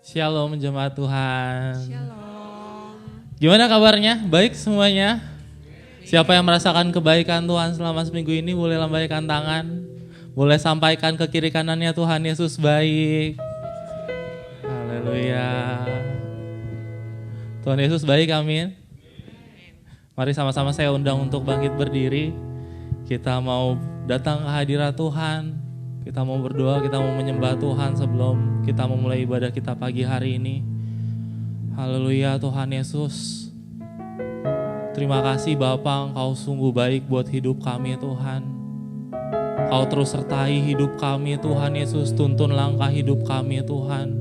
Shalom jemaat Tuhan. Shalom. Gimana kabarnya? Baik semuanya? Siapa yang merasakan kebaikan Tuhan selama seminggu ini boleh lambaikan tangan. Boleh sampaikan ke kiri kanannya, Tuhan Yesus baik. Haleluya. Tuhan Yesus baik, amin. Mari sama-sama saya undang untuk bangkit berdiri. Kita mau datang ke hadirat Tuhan. Kita mau berdoa, kita mau menyembah Tuhan sebelum kita memulai ibadah kita pagi hari ini. Haleluya Tuhan Yesus. Terima kasih Bapa, Engkau sungguh baik buat hidup kami Tuhan. Kau terus sertai hidup kami Tuhan Yesus, tuntun langkah hidup kami Tuhan.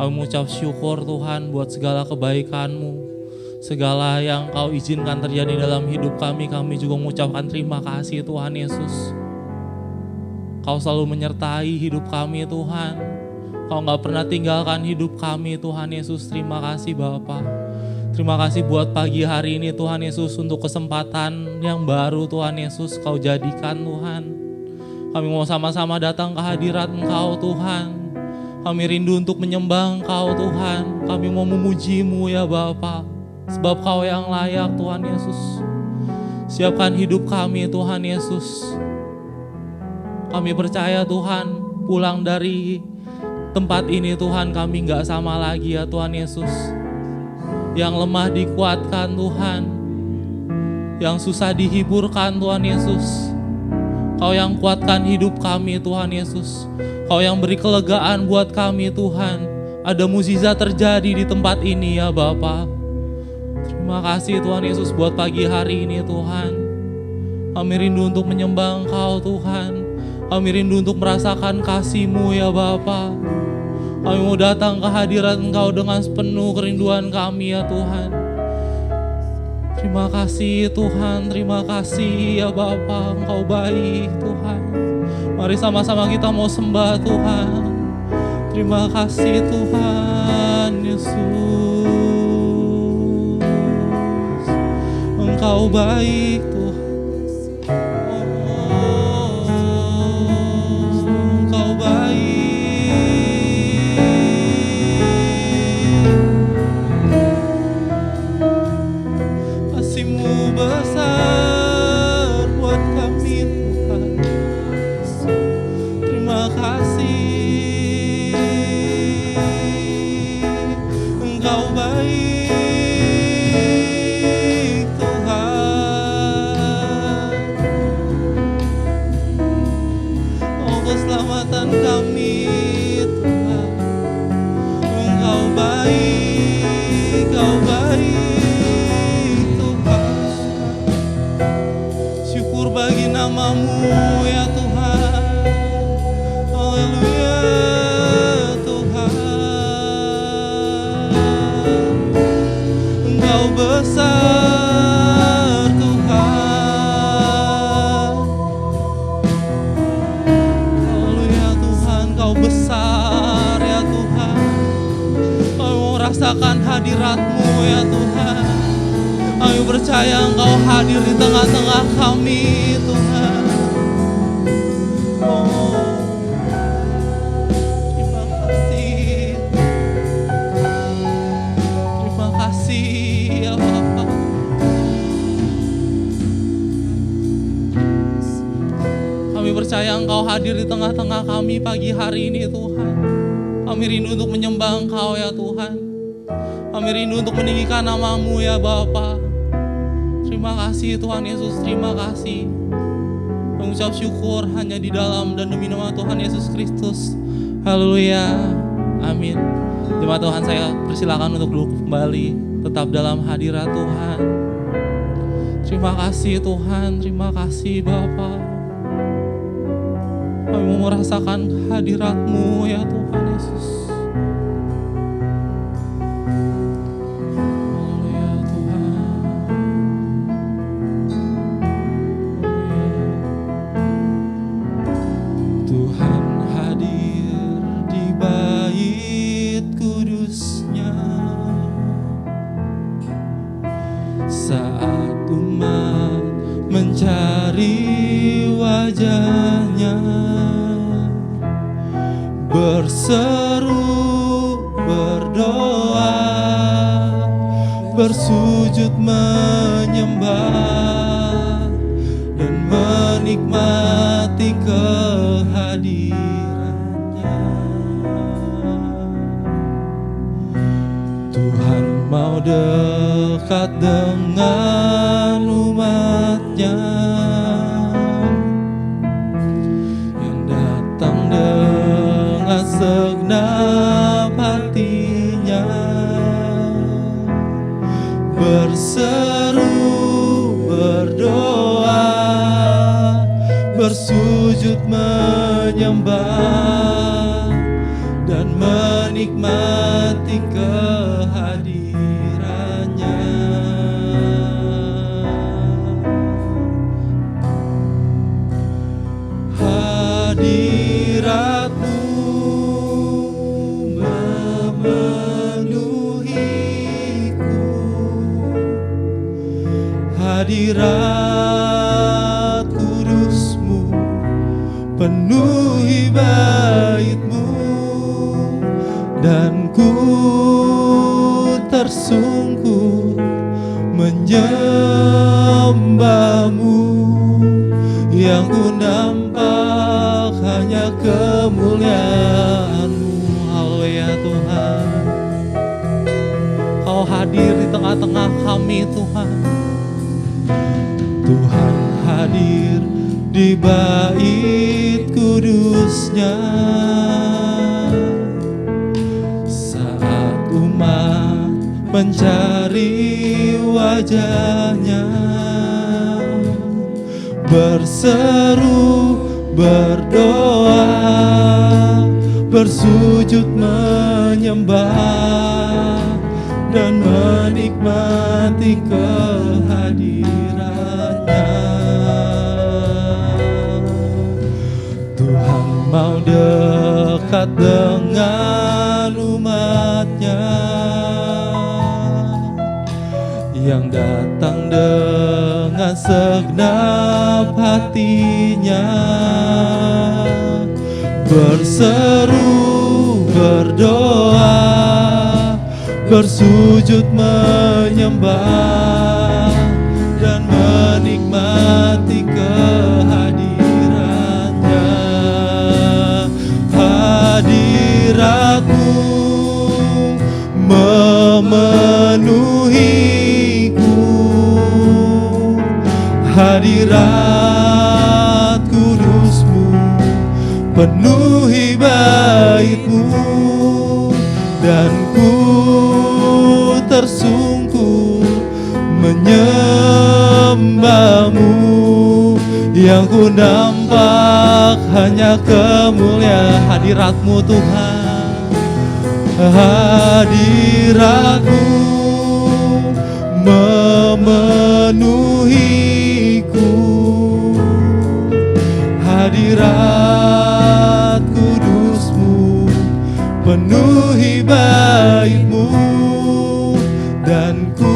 Kami mengucap syukur Tuhan buat segala kebaikan-Mu. Segala yang Kau izinkan terjadi dalam hidup kami juga mengucapkan terima kasih Tuhan Yesus. Kau selalu menyertai hidup kami Tuhan. Kau gak pernah tinggalkan hidup kami Tuhan Yesus. Terima kasih Bapa. Terima kasih buat pagi hari ini Tuhan Yesus, untuk kesempatan yang baru Tuhan Yesus Kau jadikan Tuhan. Kami mau sama-sama datang ke hadirat Engkau Tuhan. Kami rindu untuk menyembah Engkau Tuhan. Kami mau memuji-Mu ya Bapa, sebab Kau yang layak Tuhan Yesus. Siapkan hidup kami Tuhan Yesus. Kami percaya Tuhan, pulang dari tempat ini Tuhan, kami gak sama lagi ya Tuhan Yesus. Yang lemah dikuatkan Tuhan, yang susah dihiburkan Tuhan Yesus. Kau yang kuatkan hidup kami Tuhan Yesus. Kau yang beri kelegaan buat kami Tuhan. Ada mukjizat terjadi di tempat ini ya Bapa. Terima kasih Tuhan Yesus buat pagi hari ini Tuhan. Kami rindu untuk menyembah Engkau Tuhan. Kami rindu untuk merasakan kasih-Mu ya Bapa. Kami mau datang ke hadirat Engkau dengan sepenuh kerinduan kami ya Tuhan. Terima kasih Tuhan, terima kasih ya Bapa, Engkau baik Tuhan. Mari sama-sama kita mau sembah Tuhan. Terima kasih Tuhan Yesus. Engkau baik Tuhan. Besar buat kami Tuhan. Terima kasih. Engkau baik Tuhan. Oh keselamatan kami Tuhan. Engkau baik, Engkau baik. Bagi nama-Mu ya Tuhan. Haleluya Tuhan. Engkau besar Tuhan. Haleluya Tuhan, Engkau besar ya Tuhan. Kau mau rasakan hadirat-Mu ya Tuhan. Kami percaya Engkau hadir di tengah-tengah kami Tuhan. Oh, terima kasih. Terima kasih percaya Engkau hadir di tengah-tengah kami pagi hari ini Tuhan. Kami rindu untuk menyembah Engkau ya Tuhan. Kami rindu untuk meninggikan nama-Mu ya Bapa. Terima kasih Tuhan Yesus, terima kasih. Mengucap syukur hanya di dalam dan demi nama Tuhan Yesus Kristus. Haleluya, amin. Jemaat Tuhan, saya persilakan untuk duduk kembali, tetap dalam hadirat Tuhan. Terima kasih Tuhan, terima kasih Bapa. Kami mau merasakan hadirat-Mu ya Tuhan Yesus. Haleluya Tuhan. Tuhan hadir di bait kudus-Nya saat umat mencari wajah-Nya, berseru, berdoa, bersujud menyembah dan menikmati kehadiran-Nya. Tuhan mau dekat dengan umat-Nya yang datang dengan segenap hatinya, berseru, berdoa, bersujud menyembah dan menikmati kehadiran-Nya. Hadirat-Mu memenuhiku, hadirat kudus-Mu penuhi bait-Mu, dan ku tersungkur menyembah-Mu, yang ku nampak hanya kemuliaan-Mu. Haleluya Tuhan, Kau hadir di tengah-tengah kami Tuhan. Tuhan hadir di bait kudus-Nya saat umat mencari wajah-Nya, berseru, berdoa, bersujud menyembah dan menikmati kehadiran-Nya. Tuhan mau dekat dengan umat-Nya yang datang dengan segenap hatinya, berseru, berdoa, bersujud menyembah dan menikmati kehadiran-Nya. Hadirat-Mu memenuhiku, hadirat kudus-Mu penuhi bait-Mu, dan ku tersungkur menyembah-Mu, yang ku nampak hanya kemuliaan hadirat-Mu Tuhan. Hadirat-Mu memenuhiku, hadirat kudus-Mu penuhi bait-Mu, dan ku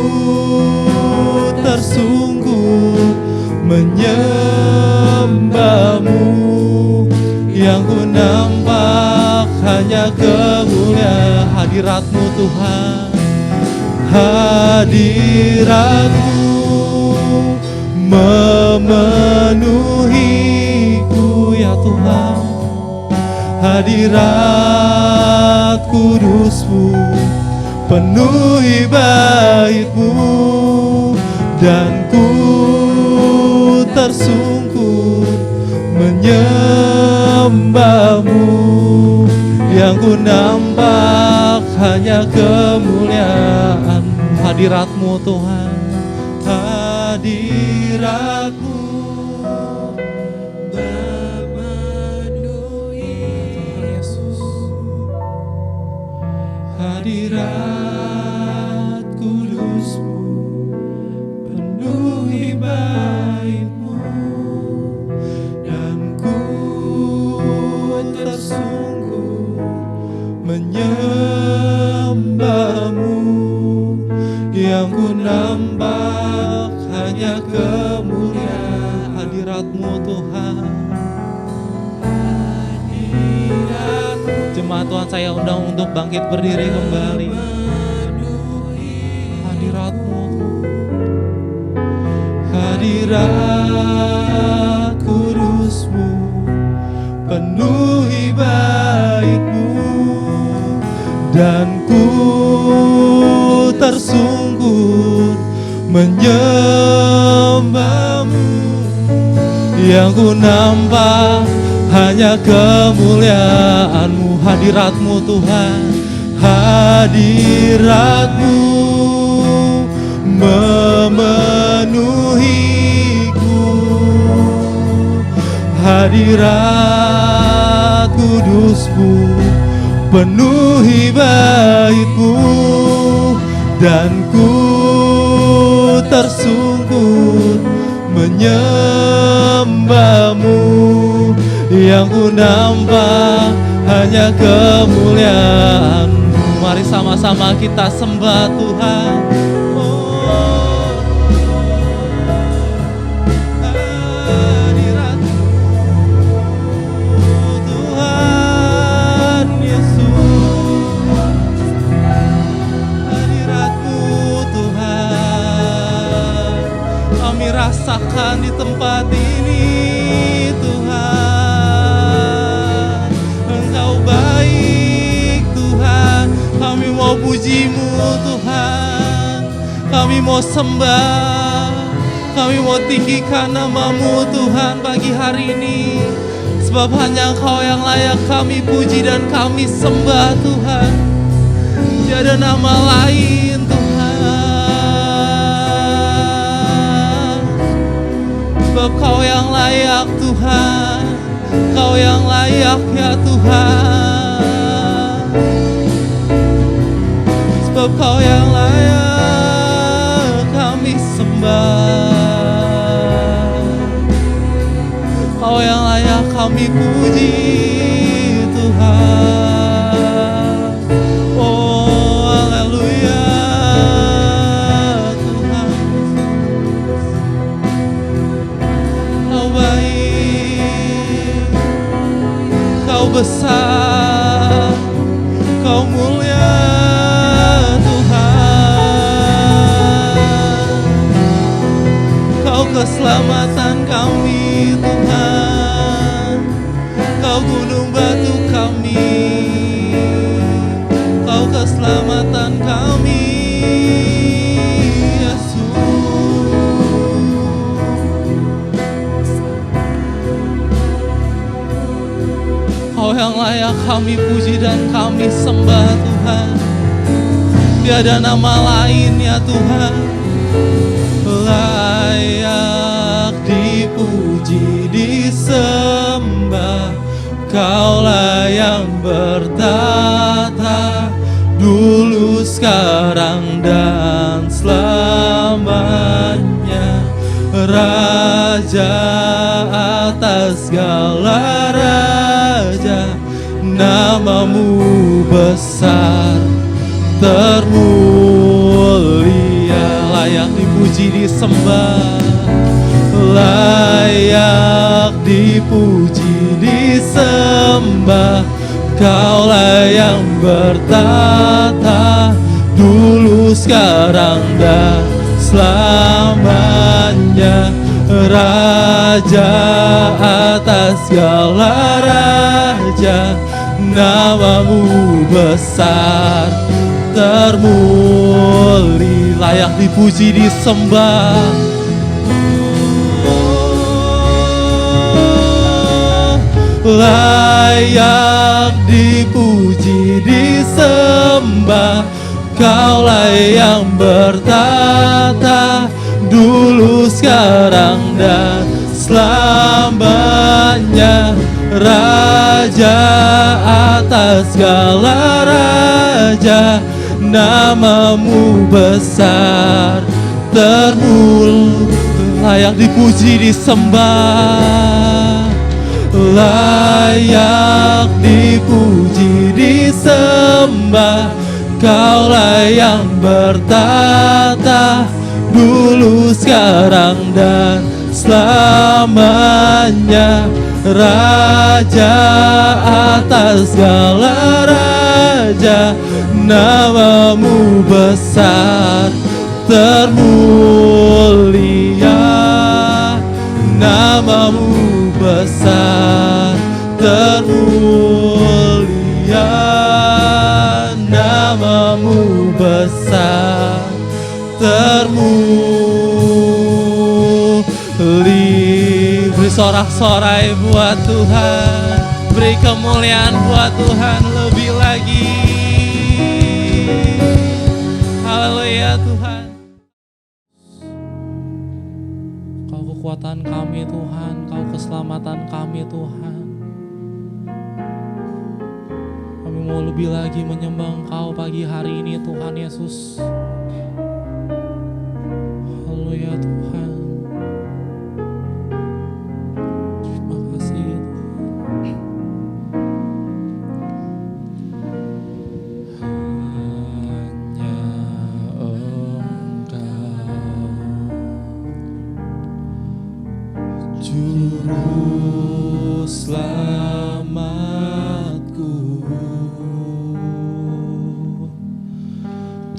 tersungkur menyembah-Mu, yang ku nampak hanya kemuliaan hadirat-Mu Tuhan. Hadirat-Mu memenuhiku ya hadirat kudus-Mu penuhi bait-Mu, dan ku tersungkur menyembah-Mu. Yang ku nampak hanya kemuliaan-Mu, hadirat-Mu Tuhan, hadirat-Mu memenuhi Tuhan Yesus, hadirat kudus-Mu penuhi bait-Mu, dan ku tersungkur menyembah-Mu. Yang ku nampak hanya kemuliaan hadirat-Mu Tuhan, hadirat-Mu. Jemaat Tuhan, saya undang untuk bangkit berdiri kembali. Hadirat-Mu, hadirat kudus-Mu penuhi bait-Mu, dan ku tersungkur menyembah-Mu. Yang ku nampak hanya kemuliaan-Mu, hadirat-Mu Tuhan, hadirat-Mu memenuhiku, hadirat kudus-Mu penuhi bait-Mu, dan ku tersungkur menyembah-Mu. Yang ku nampak hanya kemuliaan-Mu. Mari sama-sama kita sembah Tuhan. Rasakan di tempat ini Tuhan, Engkau baik Tuhan. Kami mau puji-Mu Tuhan, kami mau sembah, kami mau tinggikan nama-Mu Tuhan pagi hari ini. Sebab hanya Engkau yang layak kami puji dan kami sembah Tuhan. Tiada nama lain Tuhan. Sebab Kau yang layak Tuhan, Kau yang layak ya Tuhan. Sebab Kau yang layak kami sembah, Kau yang layak kami puji Tuhan. Oh haleluya Tuhan, Kau baik, Kau besar, Kau mulia Tuhan. Kau keselamatan kami Tuhan, Kau gunung batu kami, Kau keselamatan kami Yesus. Kau yang layak kami puji dan kami sembah Tuhan. Tiada nama lain ya Tuhan, layak dipuji disembah. Kaulah yang bertata dulu, sekarang dan selamanya. Raja atas segala raja, nama-Mu besar termulia. Layak dipuji disembah, layak dipuji disembah. Kaulah yang bertata dulu, sekarang dan selamanya. Raja atas segala raja, Namamu besar, termulia, layak dipuji disembah. Layak dipuji disembah, Kaulah yang bertata dulu, sekarang, dan selamanya. Raja atas segala raja, namamu besar, termulia, layak dipuji disembah. Layak dipuji disembah, Kaulah yang bertata dulu, sekarang, dan selamanya. Raja atas segala raja, namamu besar, termulia. Namamu besar, termulia. Namamu besar, termulia. Beri sorak-sorai buat Tuhan, beri kemuliaan buat Tuhan lebih lagi. Haleluya Tuhan. Kau kekuatan kami Tuhan, Kau keselamatan kami Tuhan. Kami mau lebih lagi menyembah Engkau pagi hari ini Tuhan Yesus. Haleluya Tuhan. Juru selamatku,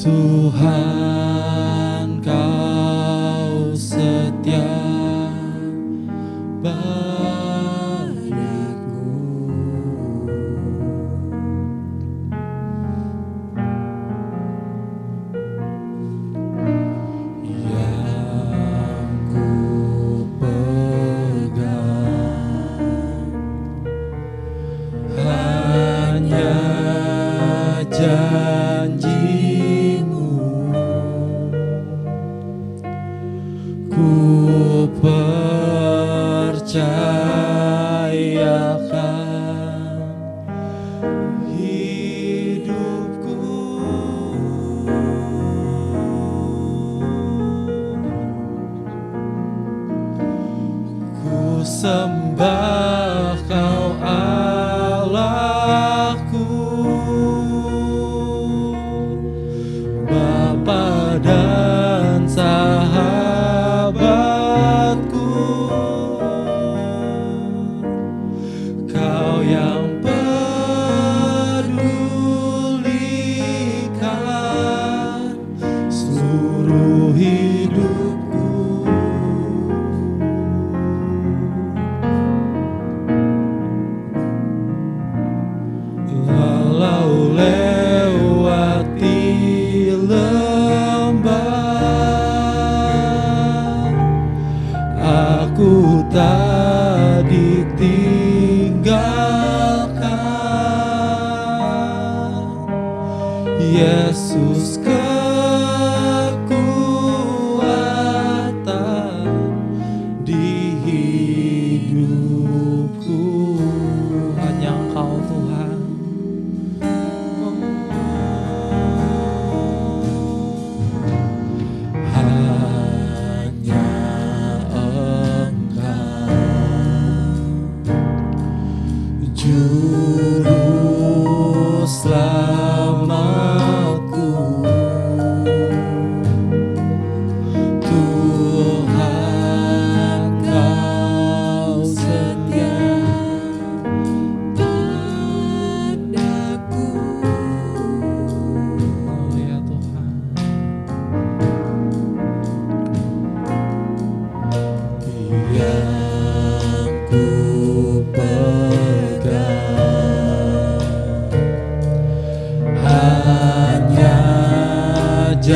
Tuhan Kau setia bagiku. Janjimu ku percayakan hidupku. Ku sembah Kau Allahku, Bapa dan sahabatku. Kau yang pedulikan seluruh hidupku. Walau lewati lembah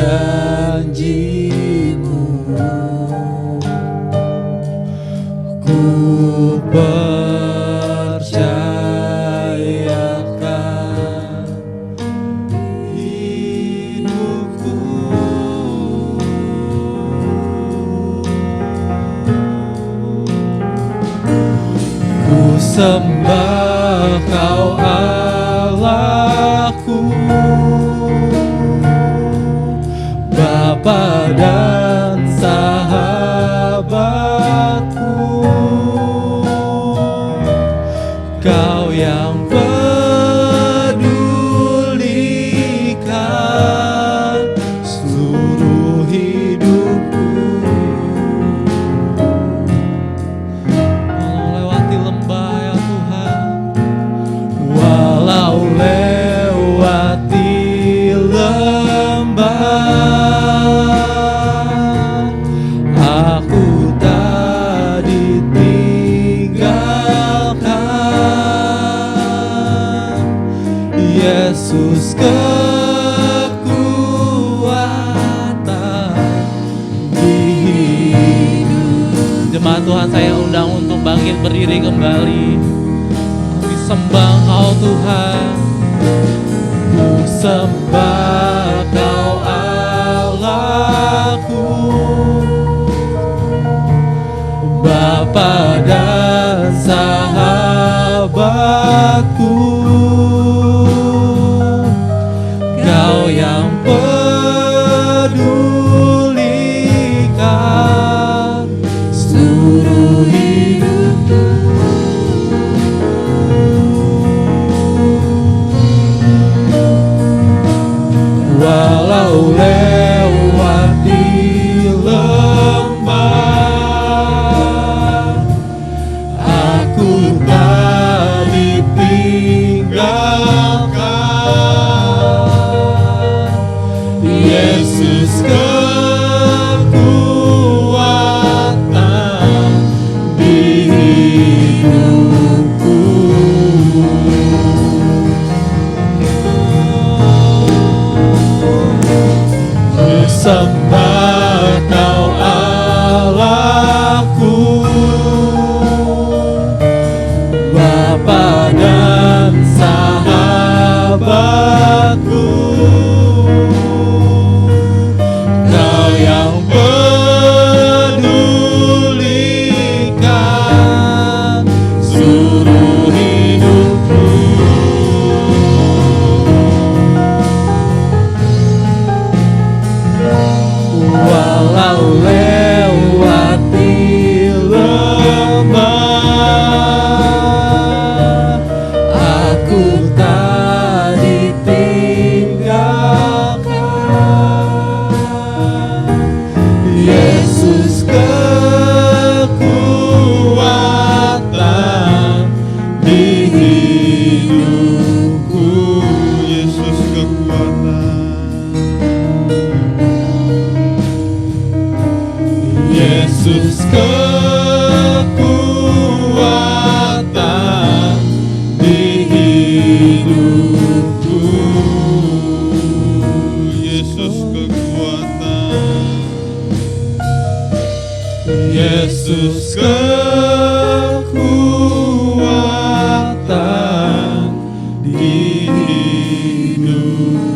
janji-Mu, ku percayakan hidupku. Ku sembah Kau Allahku, Bapa dan sahabatku, Kau yang pedulikan seluruh hidupku. Walau lewati lembah, aku tak ditinggalkan. Yesus kekuatan di hidup. Jemaat Tuhan, saya undang untuk bangkit berdiri kembali. Kami sembah Kau Tuhan. Ku sembah Kau Allahku, Bapa dan sahabatku, Kau yang pedulikan seluruh hidupku. Walau lewati lembah, aku tak ditinggalkan. Yesus kekuatan di hidupku. Sembah Kau Allahku, Bapa dan sahabatku, Kau yang pedulikan seluruh hidupku. Walau lewati lembah, aku tak ditinggalkan. Yesus kekuatan di hidupku. Yesus kekuatan. Yesus kekuatan di hidupku. Yesus kekuatan. Yesus kekuatan di hidupku.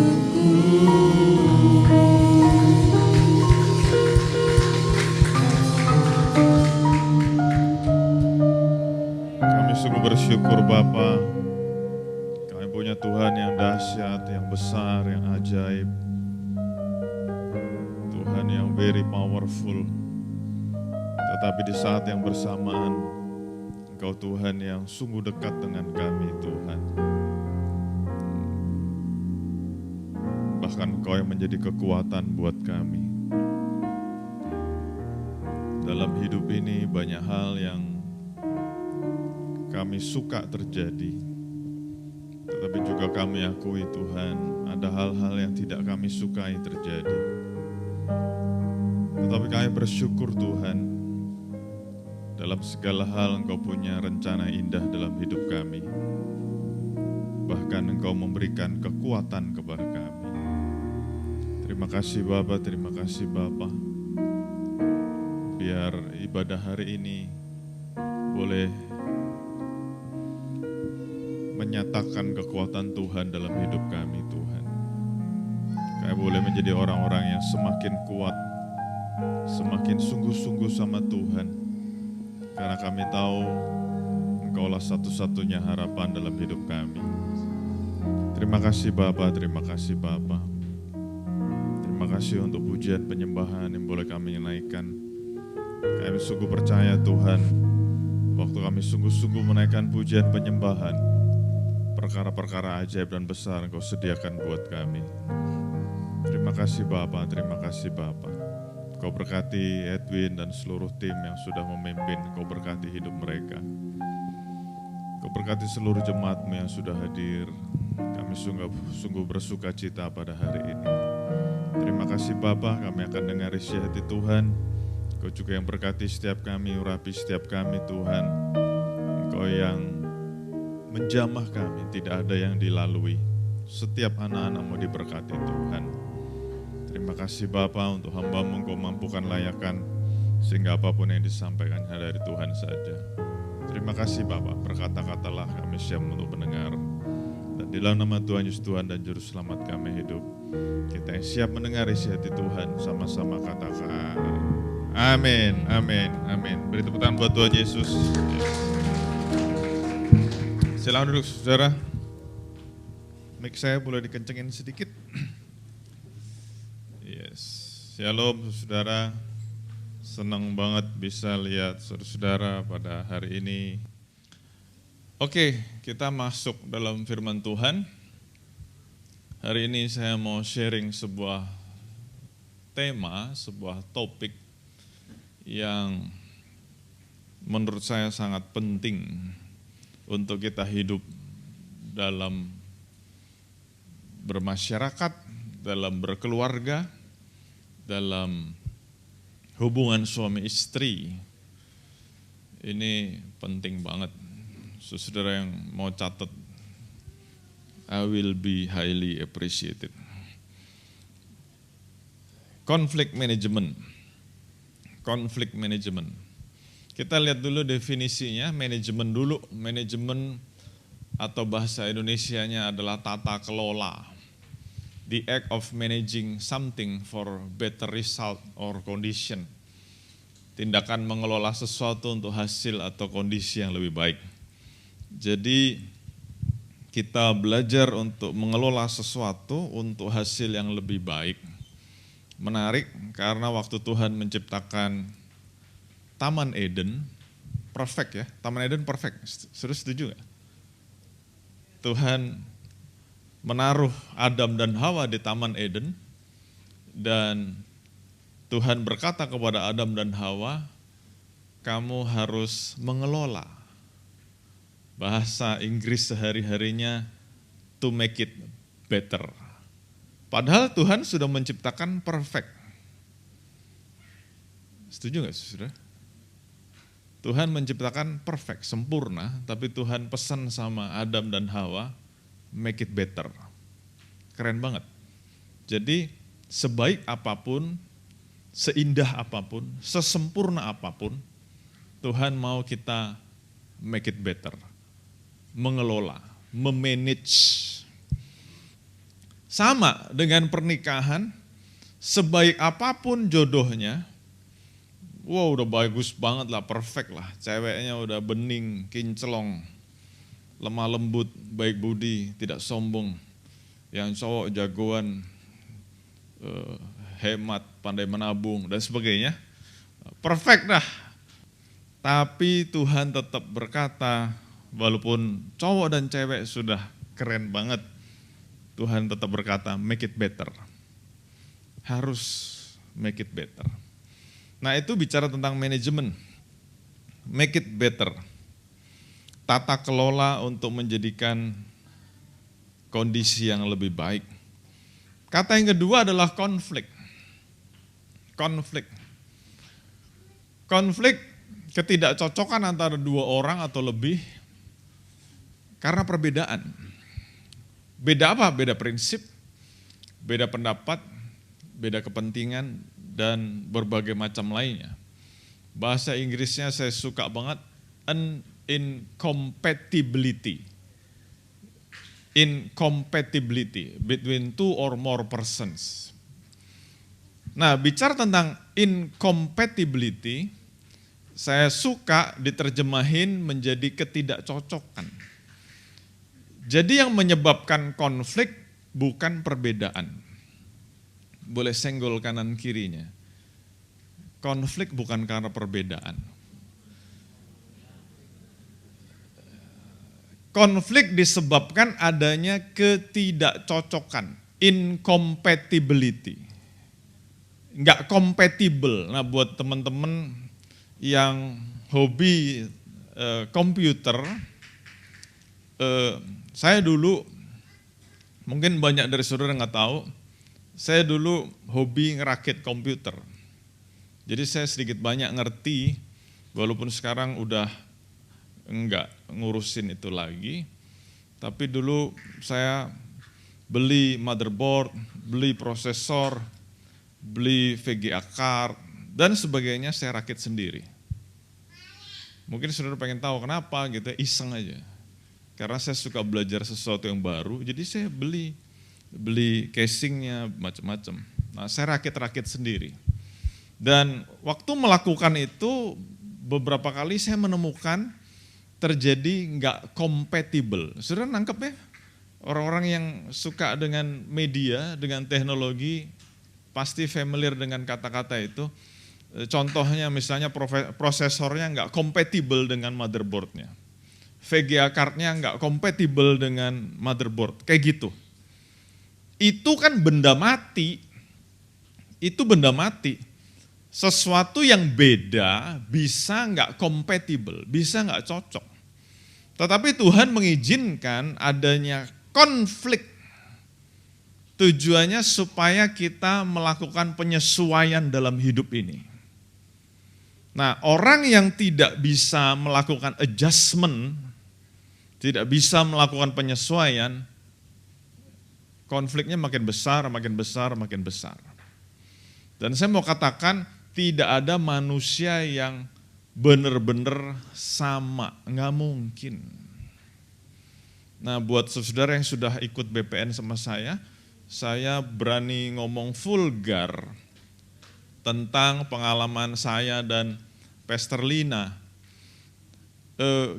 Bersyukur Bapa, kami punya Tuhan yang dahsyat, yang besar, yang ajaib. Tuhan yang very powerful. Tetapi di saat yang bersamaan, Engkau Tuhan yang sungguh dekat dengan kami Tuhan. Bahkan Engkau yang menjadi kekuatan buat kami. Dalam hidup ini banyak hal yang kami suka terjadi, tetapi juga kami akui Tuhan, ada hal-hal yang tidak kami sukai terjadi. Tetapi kami bersyukur Tuhan, dalam segala hal Engkau punya rencana indah dalam hidup kami. Bahkan Engkau memberikan kekuatan kepada kami. Terima Terima kasih Bapa, terima kasih Bapa. Biar ibadah hari ini boleh menyatakan kekuatan Tuhan dalam hidup kami Tuhan. Kami boleh menjadi orang-orang yang semakin kuat, semakin sungguh-sungguh sama Tuhan. Karena kami tahu Engkaulah satu-satunya harapan dalam hidup kami. Terima kasih Bapa, terima kasih Bapa. Terima kasih untuk pujian penyembahan yang boleh kami naikkan. Kami sungguh percaya Tuhan, waktu kami sungguh-sungguh menaikkan pujian penyembahan, perkara-perkara ajaib dan besar Engkau sediakan buat kami. Terima kasih Bapa, terima kasih Bapa. Kau berkati Edwin dan seluruh tim yang sudah memimpin, Kau berkati hidup mereka. Kau berkati seluruh jemaat-Mu yang sudah hadir. Kami sungguh bersuka cita pada hari ini. Terima kasih Bapa, kami akan dengar isi hati Tuhan. Kau juga yang berkati setiap kami, urapi setiap kami Tuhan. Engkau yang menjamah kami, tidak ada yang dilalui. Setiap anak-anak-Mu diberkati Tuhan. Terima kasih Bapa untuk hamba-Mu Engkau mampukan layakan, sehingga apapun yang disampaikan dari Tuhan saja. Terima kasih Bapa, berkata-katalah kami siap untuk mendengar. Dan di dalam nama Tuhan Yesus Tuhan dan Juru Selamat kami hidup, kita yang siap mendengar isi hati Tuhan, sama-sama katakan amin, amin, amin. Beri tepuk tangan buat Tuhan Yesus. Silakan duduk saudara. Mic saya boleh dikencengin sedikit. Yes, shalom saudara. Senang banget bisa lihat saudara-saudara pada hari ini. Oke, kita masuk dalam firman Tuhan. Hari ini saya mau sharing sebuah tema, sebuah topik yang menurut saya sangat penting untuk kita hidup dalam bermasyarakat, dalam berkeluarga, dalam hubungan suami istri. Ini penting banget. Saudara yang mau catat, I will be highly appreciated. Conflict management. Conflict management. Kita lihat dulu definisinya, manajemen dulu. Manajemen atau bahasa Indonesianya adalah tata kelola. The act of managing something for better result or condition. Tindakan mengelola sesuatu untuk hasil atau kondisi yang lebih baik. Jadi kita belajar untuk mengelola sesuatu untuk hasil yang lebih baik. Menarik karena waktu Tuhan menciptakan Taman Eden, perfect ya, Taman Eden perfect. Sudah setuju gak? Tuhan menaruh Adam dan Hawa di Taman Eden, dan Tuhan berkata kepada Adam dan Hawa, kamu harus mengelola. Bahasa Inggris sehari-harinya, to make it better. Padahal Tuhan sudah menciptakan perfect. Setuju gak saudara? Tuhan menciptakan perfect, sempurna, tapi Tuhan pesan sama Adam dan Hawa, make it better. Keren banget. Jadi sebaik apapun, seindah apapun, sesempurna apapun, Tuhan mau kita make it better. Mengelola, memanage. Sama dengan pernikahan, sebaik apapun jodohnya, wow udah bagus banget lah, perfect lah. Ceweknya udah bening, kinclong, lemah lembut, baik budi, tidak sombong. Yang cowok jagoan, hemat, pandai menabung, dan sebagainya. Perfect dah. Tapi Tuhan tetap berkata, walaupun cowok dan cewek sudah keren banget, Tuhan tetap berkata, make it better. Harus make it better. Nah itu bicara tentang manajemen. Make it better. Tata kelola untuk menjadikan kondisi yang lebih baik. Kata yang kedua adalah konflik. Konflik. Konflik, ketidakcocokan antara dua orang atau lebih karena perbedaan. Beda apa? Beda prinsip, beda pendapat, beda kepentingan, dan berbagai macam lainnya. Bahasa Inggrisnya saya suka banget, incompatibility. Incompatibility between two or more persons. Nah, bicara tentang incompatibility, saya suka diterjemahin menjadi ketidakcocokan. Jadi yang menyebabkan konflik bukan perbedaan. Boleh senggol kanan kirinya. Konflik bukan karena perbedaan. Konflik disebabkan adanya ketidakcocokan, incompatibility. Enggak compatible. Nah, buat teman-teman yang hobi komputer, saya dulu, mungkin banyak dari saudara nggak tahu, saya dulu hobi ngerakit komputer. Jadi saya sedikit banyak ngerti, walaupun sekarang udah enggak ngurusin itu lagi, tapi dulu saya beli motherboard, beli prosesor, beli VGA card, dan sebagainya saya rakit sendiri. Mungkin saudara pengen tahu kenapa gitu, iseng aja. Karena saya suka belajar sesuatu yang baru, jadi saya beli casingnya, macam-macam. Nah, saya rakit-rakit sendiri. Dan waktu melakukan itu, beberapa kali saya menemukan terjadi nggak compatible. Saudara nangkep ya? Orang-orang yang suka dengan media, dengan teknologi, pasti familiar dengan kata-kata itu. Contohnya misalnya prosesornya nggak compatible dengan motherboardnya. VGA card-nya nggak compatible dengan motherboard, kayak gitu. Itu kan benda mati, itu benda mati. Sesuatu yang beda bisa nggak compatible, bisa nggak cocok. Tetapi Tuhan mengizinkan adanya konflik. Tujuannya supaya kita melakukan penyesuaian dalam hidup ini. Nah, orang yang tidak bisa melakukan adjustment, tidak bisa melakukan penyesuaian, konfliknya makin besar, makin besar, makin besar. Dan saya mau katakan, tidak ada manusia yang benar-benar sama, nggak mungkin. Nah, buat saudara yang sudah ikut BPN sama saya berani ngomong vulgar tentang pengalaman saya dan Pastor Lina.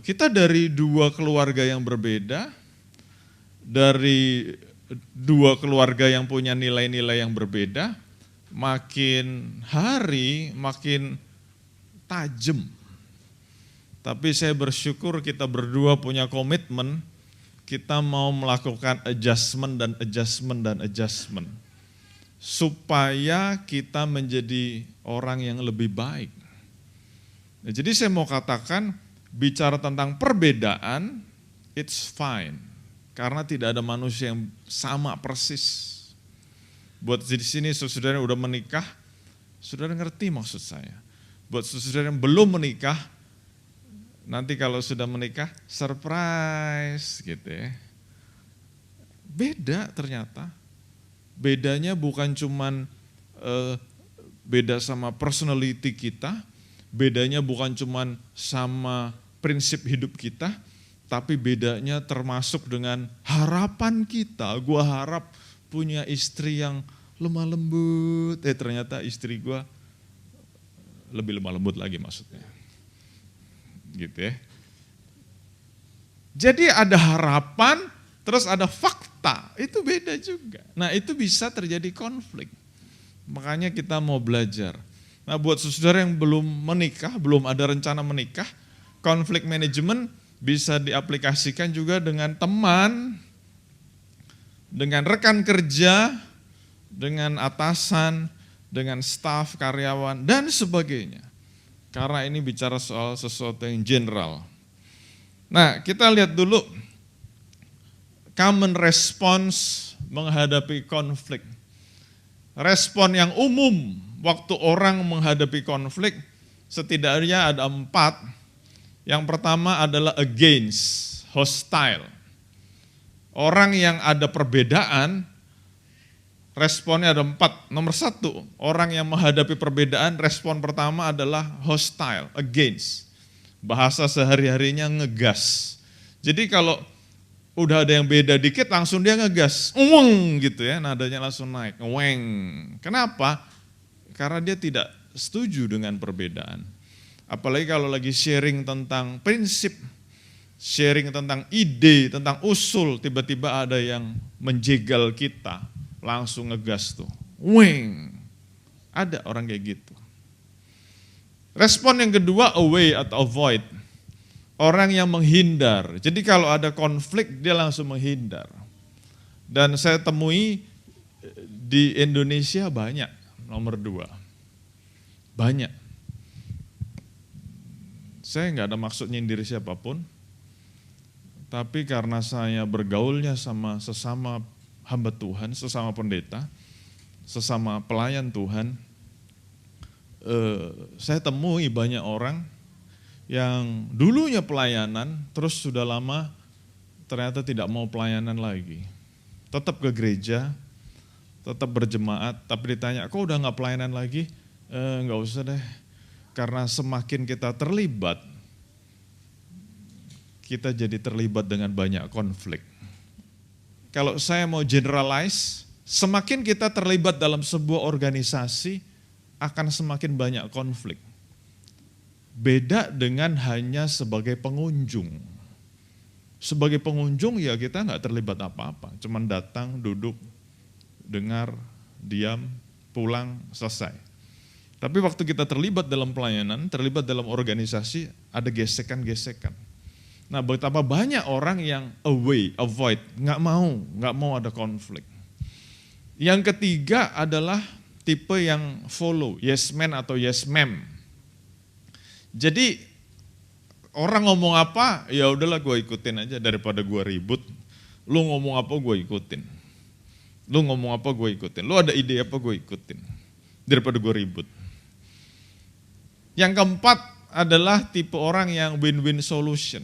Kita dari dua keluarga yang berbeda, dari dua keluarga yang punya nilai-nilai yang berbeda, makin hari makin tajam. Tapi saya bersyukur kita berdua punya komitmen, kita mau melakukan adjustment dan adjustment dan adjustment. Supaya kita menjadi orang yang lebih baik. Nah, jadi saya mau katakan, bicara tentang perbedaan, it's fine. Karena tidak ada manusia yang sama persis. Buat di sini saudara yang udah menikah, saudara ngerti maksud saya. Buat saudara yang belum menikah, nanti kalau sudah menikah, surprise gitu ya. Beda ternyata. Bedanya bukan cuman beda sama personality kita, bedanya bukan cuman sama prinsip hidup kita, tapi bedanya termasuk dengan harapan kita. Gua harap punya istri yang lemah lembut, ternyata istri gua lebih lemah lembut lagi maksudnya. Gitu ya. Jadi ada harapan, terus ada fakta, itu beda juga. Nah, itu bisa terjadi konflik. Makanya kita mau belajar. Nah, buat saudara yang belum menikah, belum ada rencana menikah, konflik manajemen bisa diaplikasikan juga dengan teman, dengan rekan kerja, dengan atasan, dengan staf, karyawan, dan sebagainya. Karena ini bicara soal sesuatu yang general. Nah, kita lihat dulu common response menghadapi konflik. Respon yang umum waktu orang menghadapi konflik, setidaknya ada 4. Yang pertama adalah against, hostile. Orang yang ada perbedaan, responnya ada 4. Nomor 1, orang yang menghadapi perbedaan, respon pertama adalah hostile, against. Bahasa sehari-harinya ngegas. Jadi kalau udah ada yang beda dikit langsung dia ngegas. Gitu ya, nadanya langsung naik. Ngeweng. Kenapa? Karena dia tidak setuju dengan perbedaan. Apalagi kalau lagi sharing tentang prinsip, sharing tentang ide, tentang usul, tiba-tiba ada yang menjegal kita, langsung ngegas tuh. Ada orang kayak gitu. Respon yang kedua, away atau avoid. Orang yang menghindar. Jadi kalau ada konflik dia langsung menghindar. Dan saya temui di Indonesia banyak, nomor 2. Banyak. Saya nggak ada maksud nyindir siapapun, tapi karena saya bergaulnya sama sesama hamba Tuhan, sesama pendeta, sesama pelayan Tuhan, saya temui banyak orang yang dulunya pelayanan, terus sudah lama ternyata tidak mau pelayanan lagi. Tetap ke gereja, tetap berjemaat, tapi ditanya, kok udah gak pelayanan lagi? Nggak usah deh, karena semakin kita terlibat, kita jadi terlibat dengan banyak konflik. Kalau saya mau generalize, semakin kita terlibat dalam sebuah organisasi, akan semakin banyak konflik. Beda dengan hanya sebagai pengunjung. Sebagai pengunjung ya kita nggak terlibat apa-apa, cuman datang, duduk, dengar, diam, pulang, selesai. Tapi waktu kita terlibat dalam pelayanan, terlibat dalam organisasi, ada gesekan-gesekan. Nah, betapa banyak orang yang away, avoid, nggak mau ada konflik. Yang ketiga adalah tipe yang follow, yes man atau yes ma'am. Jadi orang ngomong apa, ya udahlah gue ikutin aja daripada gue ribut. Lu ngomong apa gue ikutin. Lu ngomong apa gue ikutin. Lu ada ide apa gue ikutin. Daripada gue ribut. Yang keempat adalah tipe orang yang win-win solution.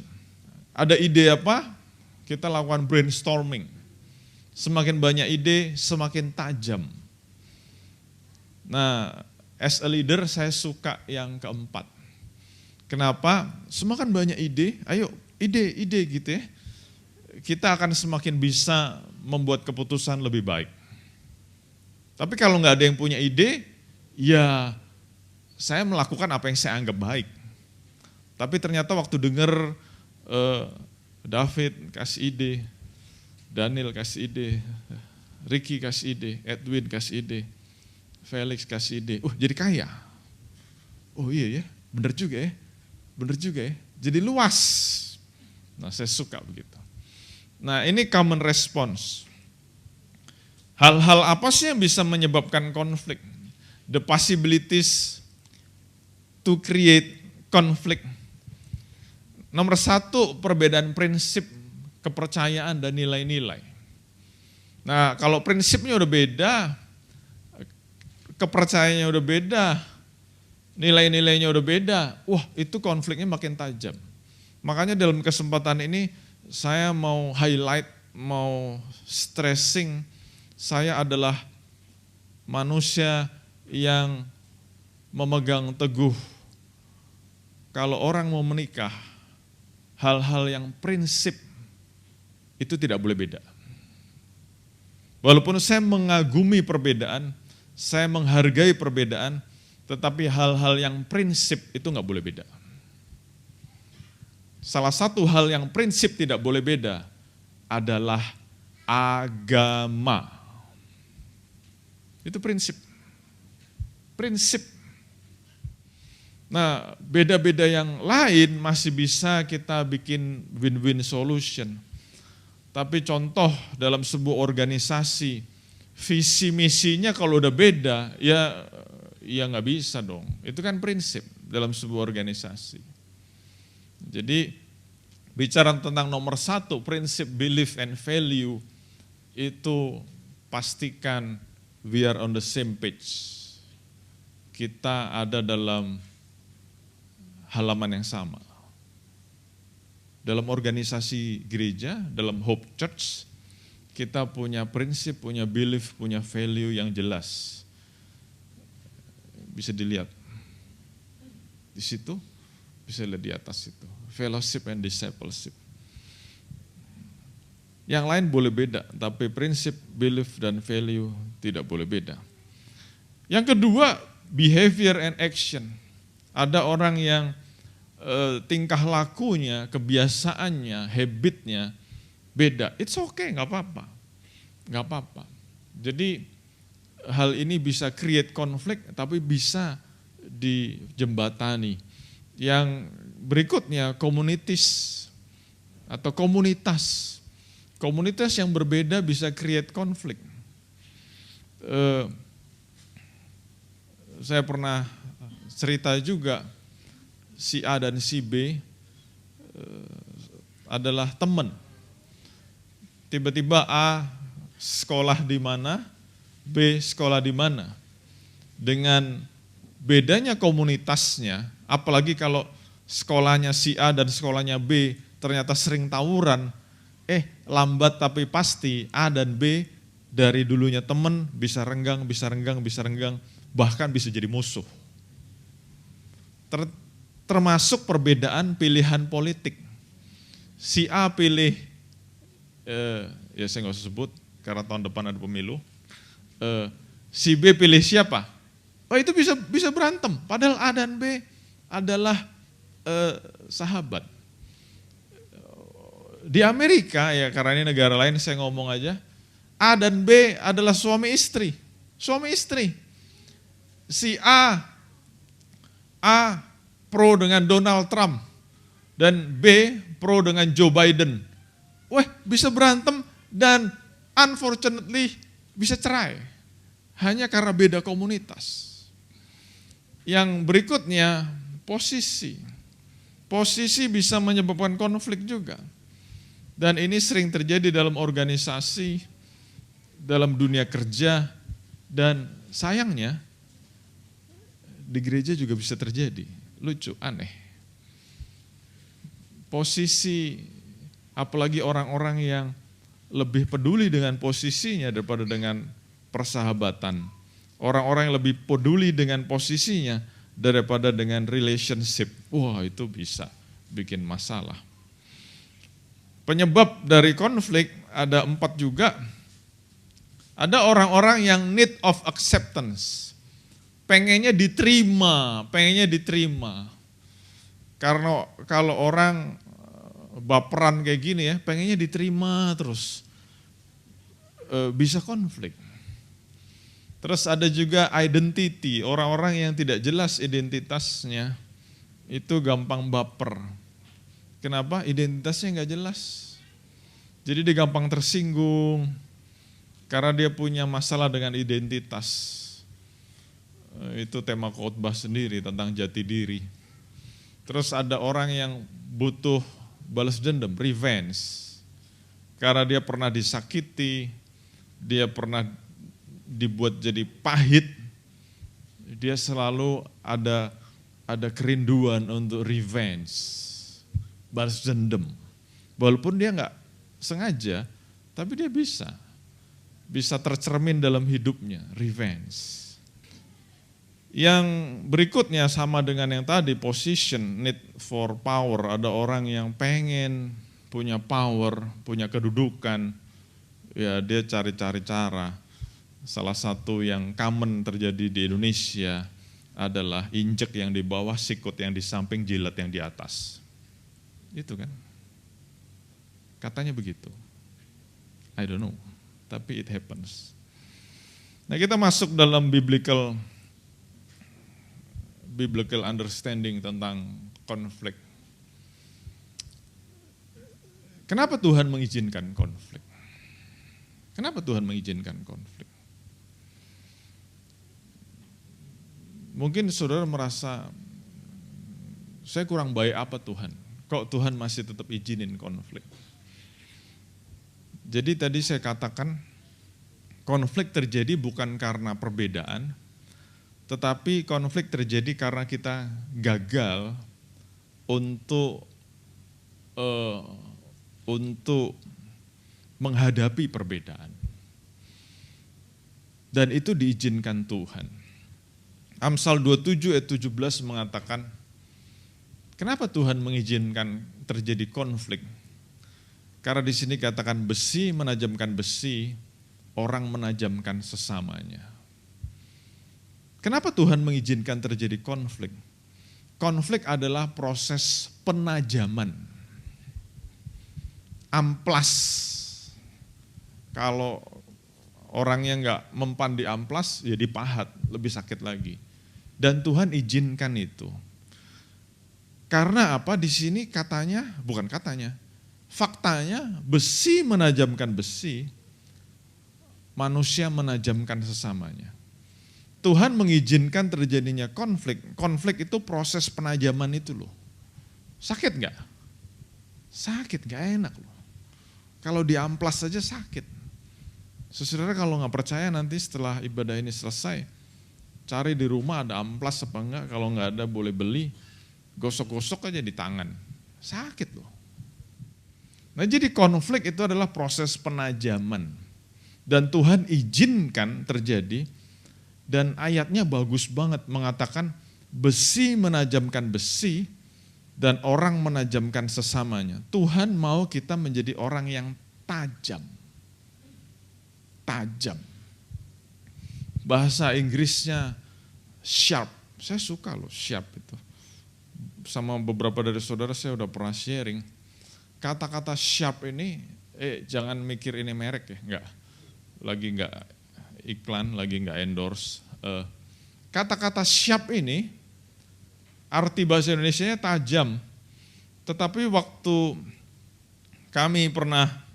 Ada ide apa, kita lakukan brainstorming. Semakin banyak ide, semakin tajam. Nah, as a leader saya suka yang keempat. Kenapa? Semakin banyak ide, ayo ide gitu ya. Kita akan semakin bisa membuat keputusan lebih baik. Tapi kalau nggak ada yang punya ide, ya saya melakukan apa yang saya anggap baik. Tapi ternyata waktu dengar David kasih ide, Daniel kasih ide, Ricky kasih ide, Edwin kasih ide, Felix kasih ide, jadi kaya. Oh iya ya, benar juga ya. Jadi luas. Nah, saya suka begitu. Nah, ini common response. Hal-hal apa sih yang bisa menyebabkan konflik? The possibilities to create conflict. Nomor 1, perbedaan prinsip, kepercayaan dan nilai-nilai. Nah, kalau prinsipnya udah beda, kepercayaannya udah beda, nilai-nilainya udah beda, itu konfliknya makin tajam. Makanya dalam kesempatan ini saya mau highlight, mau stressing, saya adalah manusia yang memegang teguh. Kalau orang mau menikah, hal-hal yang prinsip itu tidak boleh beda. Walaupun saya mengagumi perbedaan, saya menghargai perbedaan, tetapi hal-hal yang prinsip itu nggak boleh beda. Salah satu hal yang prinsip tidak boleh beda adalah agama. Itu prinsip. Prinsip. Nah, beda-beda yang lain masih bisa kita bikin win-win solution. Tapi contoh dalam sebuah organisasi, visi misinya kalau udah beda, ya nggak bisa dong. Itu kan prinsip dalam sebuah organisasi. Jadi bicara tentang nomor 1, prinsip belief and value, itu pastikan we are on the same page. Kita ada dalam halaman yang sama. Dalam organisasi gereja, dalam Hope Church, kita punya prinsip, punya belief, punya value yang jelas. Bisa dilihat di situ, bisa lihat di atas itu. Fellowship and discipleship. Yang lain boleh beda, tapi prinsip, belief, dan value tidak boleh beda. Yang kedua, behavior and action. Ada orang yang tingkah lakunya, kebiasaannya, habitnya beda. It's okay, nggak apa-apa. Nggak apa-apa. Jadi hal ini bisa create konflik, tapi bisa dijembatani. Yang berikutnya, communities atau komunitas. Komunitas yang berbeda bisa create konflik. Saya pernah cerita juga, si A dan si B adalah teman. Tiba-tiba A sekolah di mana, B sekolah di mana. Dengan bedanya komunitasnya, apalagi kalau sekolahnya si A dan sekolahnya B ternyata sering tawuran, lambat tapi pasti A dan B dari dulunya teman bisa renggang, bahkan bisa jadi musuh. Termasuk perbedaan pilihan politik. Si A pilih, ya saya nggak usah sebut karena tahun depan ada pemilu. Si B pilih siapa? Oh itu bisa berantem. Padahal A dan B adalah sahabat. Di Amerika ya, karena ini negara lain saya ngomong aja, A dan B adalah suami istri. Suami istri. Si A pro dengan Donald Trump dan B pro dengan Joe Biden. Bisa berantem dan unfortunately bisa cerai. Hanya karena beda komunitas. Yang berikutnya posisi. Posisi bisa menyebabkan konflik juga. Dan ini sering terjadi dalam organisasi, dalam dunia kerja, dan sayangnya di gereja juga bisa terjadi. Lucu, aneh. Posisi, apalagi orang-orang yang lebih peduli dengan posisinya daripada dengan persahabatan. Orang-orang yang lebih peduli dengan posisinya daripada dengan relationship. Wah, itu bisa bikin masalah. Penyebab dari konflik ada 4 juga. Ada orang-orang yang need of acceptance. Pengennya diterima. Karena kalau orang baperan kayak gini ya, pengennya diterima terus. Bisa konflik. Terus ada juga identity, orang-orang yang tidak jelas identitasnya, itu gampang baper. Kenapa? Identitasnya nggak jelas. Jadi dia gampang tersinggung karena dia punya masalah dengan identitas. Itu tema khotbah sendiri tentang jati diri. Terus ada orang yang butuh balas dendam, revenge. Karena dia pernah disakiti, dia pernah dibuat jadi pahit, dia selalu ada kerinduan untuk revenge, balas dendam. Walaupun dia nggak sengaja, tapi dia bisa tercermin dalam hidupnya, revenge. Yang berikutnya sama dengan yang tadi, position, need for power. Ada orang yang pengen punya power, punya kedudukan, ya dia cari-cari cara. Salah satu yang common terjadi di Indonesia adalah injek yang di bawah, sikut yang di samping, jilat yang di atas. Itu kan. Katanya begitu. I don't know, tapi it happens. Nah, kita masuk dalam biblical understanding tentang konflik. Kenapa Tuhan mengizinkan konflik? Kenapa Tuhan mengizinkan konflik? Mungkin saudara merasa, saya kurang baik apa Tuhan? Kok Tuhan masih tetap izinin konflik? Jadi tadi saya katakan, konflik terjadi bukan karena perbedaan, tetapi konflik terjadi karena kita gagal untuk menghadapi perbedaan. Dan itu diizinkan Tuhan. Amsal 27 ayat 17 mengatakan, kenapa Tuhan mengizinkan terjadi konflik? Karena di sini katakan besi menajamkan besi, orang menajamkan sesamanya. Kenapa Tuhan mengizinkan terjadi konflik? Konflik adalah proses penajaman. Amplas. Kalau orangnya nggak mempan di amplas, ya dipahat, lebih sakit lagi. Dan Tuhan izinkan itu. Karena apa? Di sini katanya, bukan katanya, faktanya besi menajamkan besi, manusia menajamkan sesamanya. Tuhan mengizinkan terjadinya konflik. Konflik itu proses penajaman itu loh. Sakit nggak? Sakit, nggak enak loh. Kalau di amplas saja sakit. Saudara kalau nggak percaya nanti setelah ibadah ini selesai, cari di rumah ada amplas apa enggak, kalau nggak ada boleh beli, gosok-gosok aja di tangan. Sakit loh. Nah jadi konflik itu adalah proses penajaman. Dan Tuhan izinkan terjadi, dan ayatnya bagus banget mengatakan besi menajamkan besi dan orang menajamkan sesamanya. Tuhan mau kita menjadi orang yang tajam. Tajam. Bahasa Inggrisnya sharp. Saya suka loh sharp itu. Sama beberapa dari saudara saya udah pernah sharing. Kata-kata sharp ini, jangan mikir ini merek ya, enggak. Lagi enggak iklan, lagi enggak endorse. Kata-kata sharp ini, arti bahasa Indonesianya tajam. Tetapi waktu kami pernah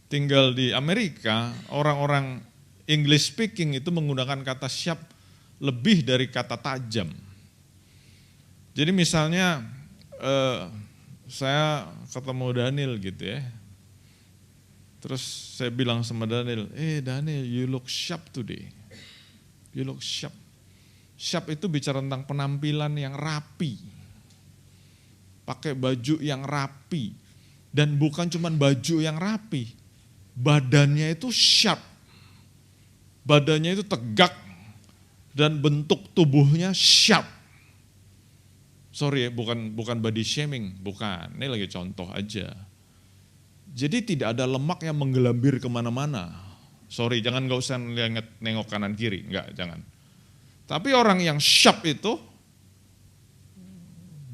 tinggal di Amerika, orang-orang English speaking itu menggunakan kata sharp lebih dari kata tajam. Jadi misalnya saya ketemu Daniel gitu ya, terus saya bilang sama Daniel, Daniel you look sharp today, you look sharp. Sharp itu bicara tentang penampilan yang rapi, pakai baju yang rapi, dan bukan cuma baju yang rapi, badannya itu sharp, badannya itu tegak, dan bentuk tubuhnya sharp. Sorry ya, bukan body shaming, bukan. Ini lagi contoh aja. Jadi tidak ada lemak yang menggelambir kemana-mana. Sorry, jangan gak usah nengok kanan kiri, enggak, jangan. Tapi orang yang sharp itu,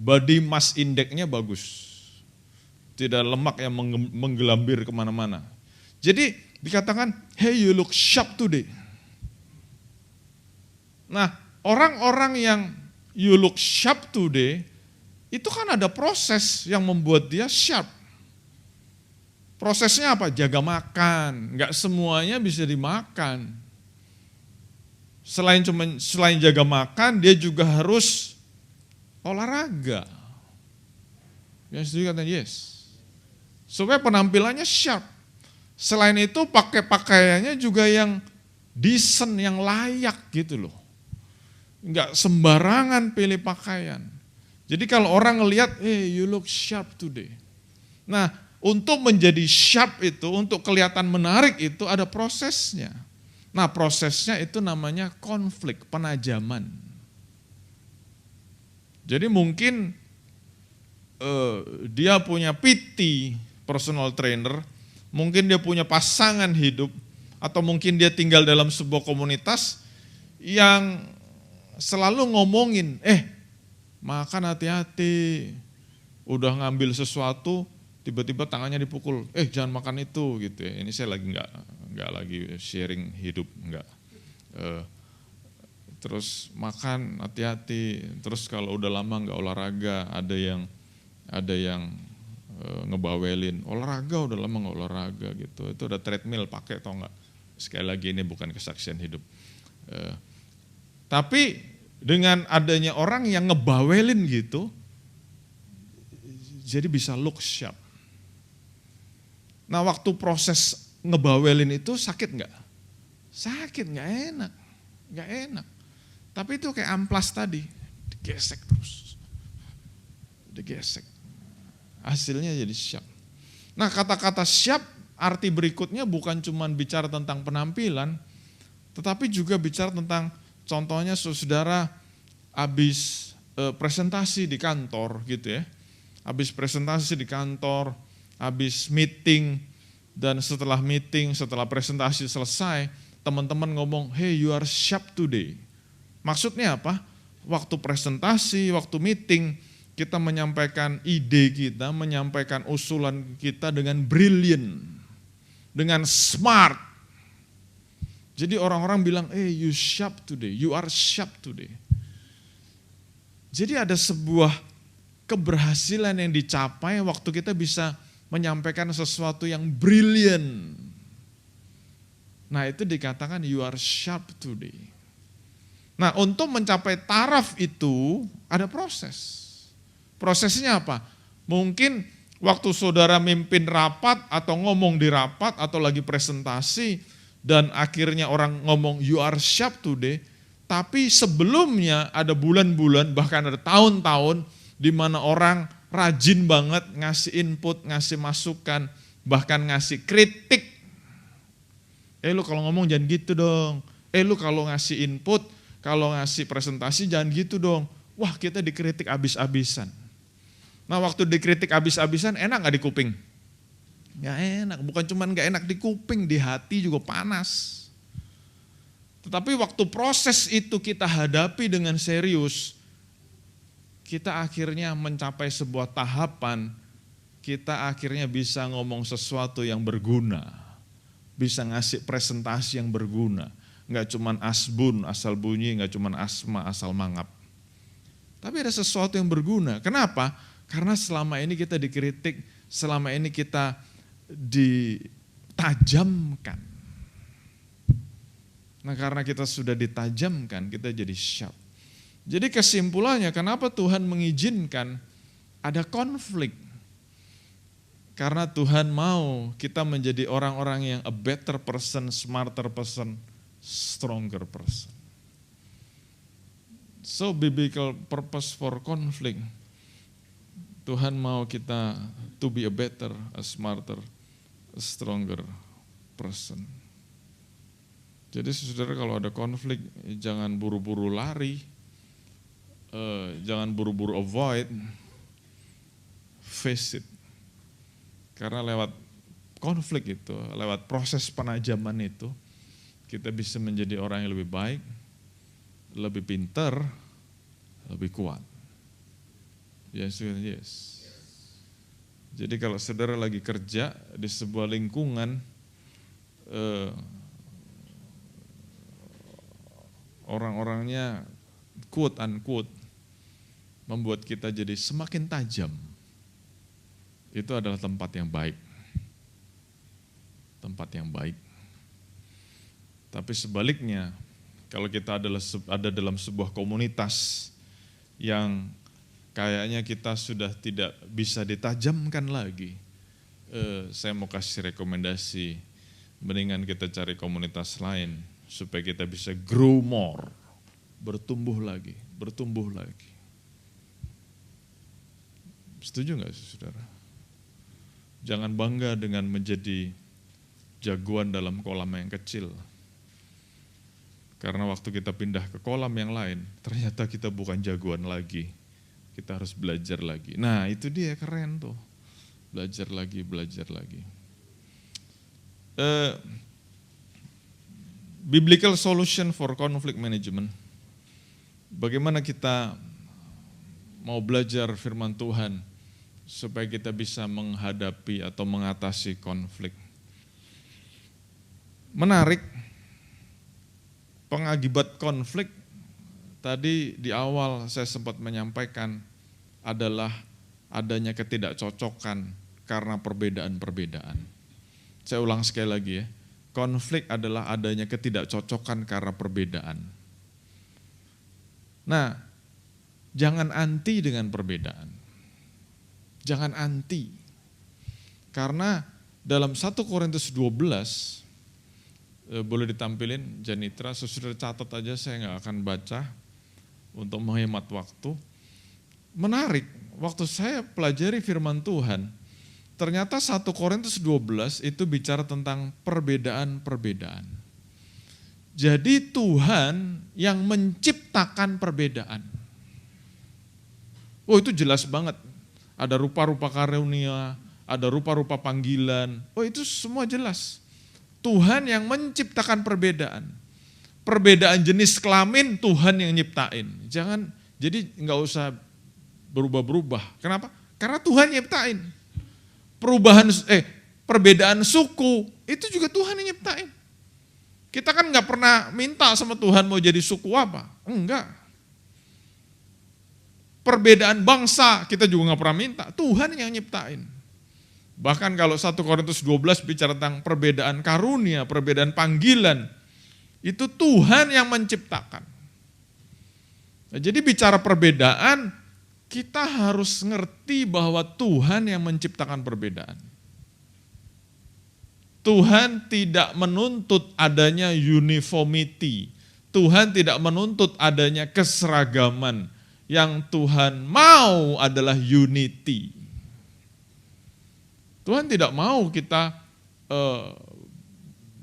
body mass index-nya bagus. Tidak lemak yang menggelambir kemana-mana. Jadi dikatakan, hey you look sharp today. Nah orang-orang yang you look sharp today, itu kan ada proses yang membuat dia sharp. Prosesnya apa? Jaga makan, enggak semuanya bisa dimakan. Selain jaga makan, dia juga harus olahraga. Yang setuju kata yes. Supaya penampilannya sharp. Selain itu pakai pakaiannya juga yang decent, yang layak gitu loh. Enggak sembarangan pilih pakaian. Jadi kalau orang ngelihat, you look sharp today. Nah, untuk menjadi sharp itu, untuk kelihatan menarik itu ada prosesnya. Nah, prosesnya itu namanya konflik, penajaman. Jadi mungkin dia punya PT, personal trainer, mungkin dia punya pasangan hidup, atau mungkin dia tinggal dalam sebuah komunitas yang selalu ngomongin, makan hati-hati, udah ngambil sesuatu, tiba-tiba tangannya dipukul, jangan makan itu gitu ya. Ini saya lagi nggak lagi sharing hidup, enggak. Terus makan hati-hati, terus kalau udah lama nggak olahraga, ada yang ngebawelin, olahraga udah lama nggak olahraga gitu, itu ada treadmill pakai atau enggak. Sekali lagi ini bukan kesaksian hidup. Tapi dengan adanya orang yang ngebawelin gitu, jadi bisa look sharp. Nah waktu proses ngebawelin itu sakit nggak? Sakit, nggak enak, nggak enak. Tapi itu kayak amplas tadi, digesek terus, digesek. Hasilnya jadi sharp. Nah kata-kata sharp arti berikutnya bukan cuma bicara tentang penampilan, tetapi juga bicara tentang contohnya saudara habis presentasi di kantor gitu ya. Habis presentasi di kantor, habis meeting, dan setelah meeting, setelah presentasi selesai, teman-teman ngomong, hey you are sharp today. Maksudnya apa? Waktu presentasi, waktu meeting, kita menyampaikan ide kita, menyampaikan usulan kita dengan brilliant, dengan smart. Jadi orang-orang bilang, hey you sharp today, you are sharp today. Jadi ada sebuah keberhasilan yang dicapai waktu kita bisa menyampaikan sesuatu yang brilliant. Nah itu dikatakan you are sharp today. Nah untuk mencapai taraf itu ada proses. Prosesnya apa? Mungkin waktu saudara mimpin rapat atau ngomong di rapat atau lagi presentasi dan akhirnya orang ngomong you are sharp today, tapi sebelumnya ada bulan-bulan bahkan ada tahun-tahun di mana orang rajin banget ngasih input, ngasih masukan, bahkan ngasih kritik. Lu kalau ngomong jangan gitu dong. Lu kalau ngasih input, kalau ngasih presentasi jangan gitu dong. Wah kita dikritik abis-abisan. Nah waktu dikritik abis-abisan enak gak di kuping? Gak enak, bukan cuma gak enak di kuping, di hati juga panas. Tetapi waktu proses itu kita hadapi dengan serius, kita akhirnya mencapai sebuah tahapan, kita akhirnya bisa ngomong sesuatu yang berguna, bisa ngasih presentasi yang berguna, nggak cuman asbun asal bunyi, nggak cuman asma asal mangap, tapi ada sesuatu yang berguna. Kenapa? Karena selama ini kita dikritik, selama ini kita ditajamkan. Nah karena kita sudah ditajamkan, kita jadi sharp. Jadi kesimpulannya kenapa Tuhan mengizinkan ada konflik? Karena Tuhan mau kita menjadi orang-orang yang a better person, smarter person, stronger person. So biblical purpose for conflict. Tuhan mau kita to be a better, a smarter, a stronger person. Jadi saudara kalau ada konflik jangan buru-buru lari, jangan buru-buru avoid, face it. Karena lewat konflik itu, lewat proses penajaman itu, kita bisa menjadi orang yang lebih baik, lebih pintar, lebih kuat. Yes. Jadi kalau saudara lagi kerja di sebuah lingkungan, orang-orangnya quote unquote membuat kita jadi semakin tajam, itu adalah tempat yang baik. Tempat yang baik. Tapi sebaliknya, kalau kita ada dalam sebuah komunitas yang kayaknya kita sudah tidak bisa ditajamkan lagi, saya mau kasih rekomendasi, mendingan kita cari komunitas lain supaya kita bisa grow more, bertumbuh lagi. Setuju nggak saudara? Jangan bangga dengan menjadi jagoan dalam kolam yang kecil. Karena waktu kita pindah ke kolam yang lain, ternyata kita bukan jagoan lagi. Kita harus belajar lagi. Nah itu dia keren tuh. Belajar lagi. Biblical solution for conflict management. Bagaimana kita mau belajar firman Tuhan supaya kita bisa menghadapi atau mengatasi konflik. Menarik, pengakibat konflik tadi di awal saya sempat menyampaikan adalah adanya ketidakcocokan karena perbedaan-perbedaan. Saya ulang sekali lagi ya, konflik adalah adanya ketidakcocokan karena perbedaan. Nah, jangan anti dengan perbedaan. Jangan anti. Karena dalam 1 Korintus 12, boleh ditampilin Janitra, saudara catat aja, saya nggak akan baca untuk menghemat waktu. Menarik, waktu saya pelajari firman Tuhan, ternyata 1 Korintus 12 itu bicara tentang perbedaan-perbedaan. Jadi Tuhan yang menciptakan perbedaan. Oh itu jelas banget. Ada rupa-rupa karunia, ada rupa-rupa panggilan. Oh itu semua jelas. Tuhan yang menciptakan perbedaan. Perbedaan jenis kelamin Tuhan yang nyiptain. Jangan, jadi nggak usah berubah-berubah. Kenapa? Karena Tuhan nyiptain. Perbedaan suku itu juga Tuhan yang nyiptain. Kita kan nggak pernah minta sama Tuhan mau jadi suku apa, enggak. Perbedaan bangsa kita juga nggak pernah minta, Tuhan yang nyiptain. Bahkan kalau 1 Korintus 12 bicara tentang perbedaan karunia, perbedaan panggilan, itu Tuhan yang menciptakan. Nah, jadi bicara perbedaan, kita harus ngerti bahwa Tuhan yang menciptakan perbedaan. Tuhan tidak menuntut adanya uniformity. Tuhan tidak menuntut adanya keseragaman. Yang Tuhan mau adalah unity. Tuhan tidak mau kita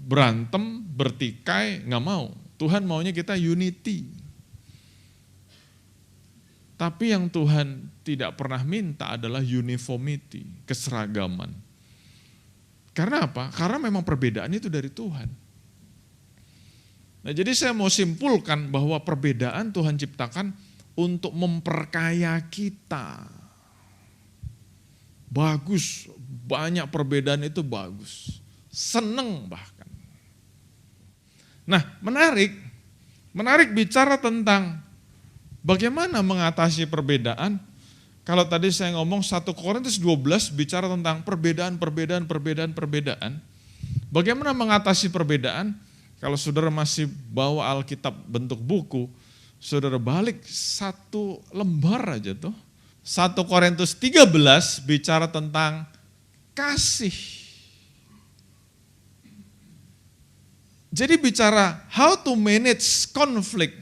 berantem, bertikai, nggak mau. Tuhan maunya kita unity. Tapi yang Tuhan tidak pernah minta adalah uniformity, keseragaman. Karena apa? Karena memang perbedaan itu dari Tuhan. Nah, jadi saya mau simpulkan bahwa perbedaan Tuhan ciptakan untuk memperkaya kita. Bagus, banyak perbedaan itu bagus. Seneng bahkan. Nah, menarik bicara tentang bagaimana mengatasi perbedaan. Kalau tadi saya ngomong 1 Korintus 12 bicara tentang perbedaan. Bagaimana mengatasi perbedaan? Kalau saudara masih bawa Alkitab bentuk buku, saudara balik 1 lembar aja tuh. 1 Korintus 13 bicara tentang kasih. Jadi bicara how to manage conflict,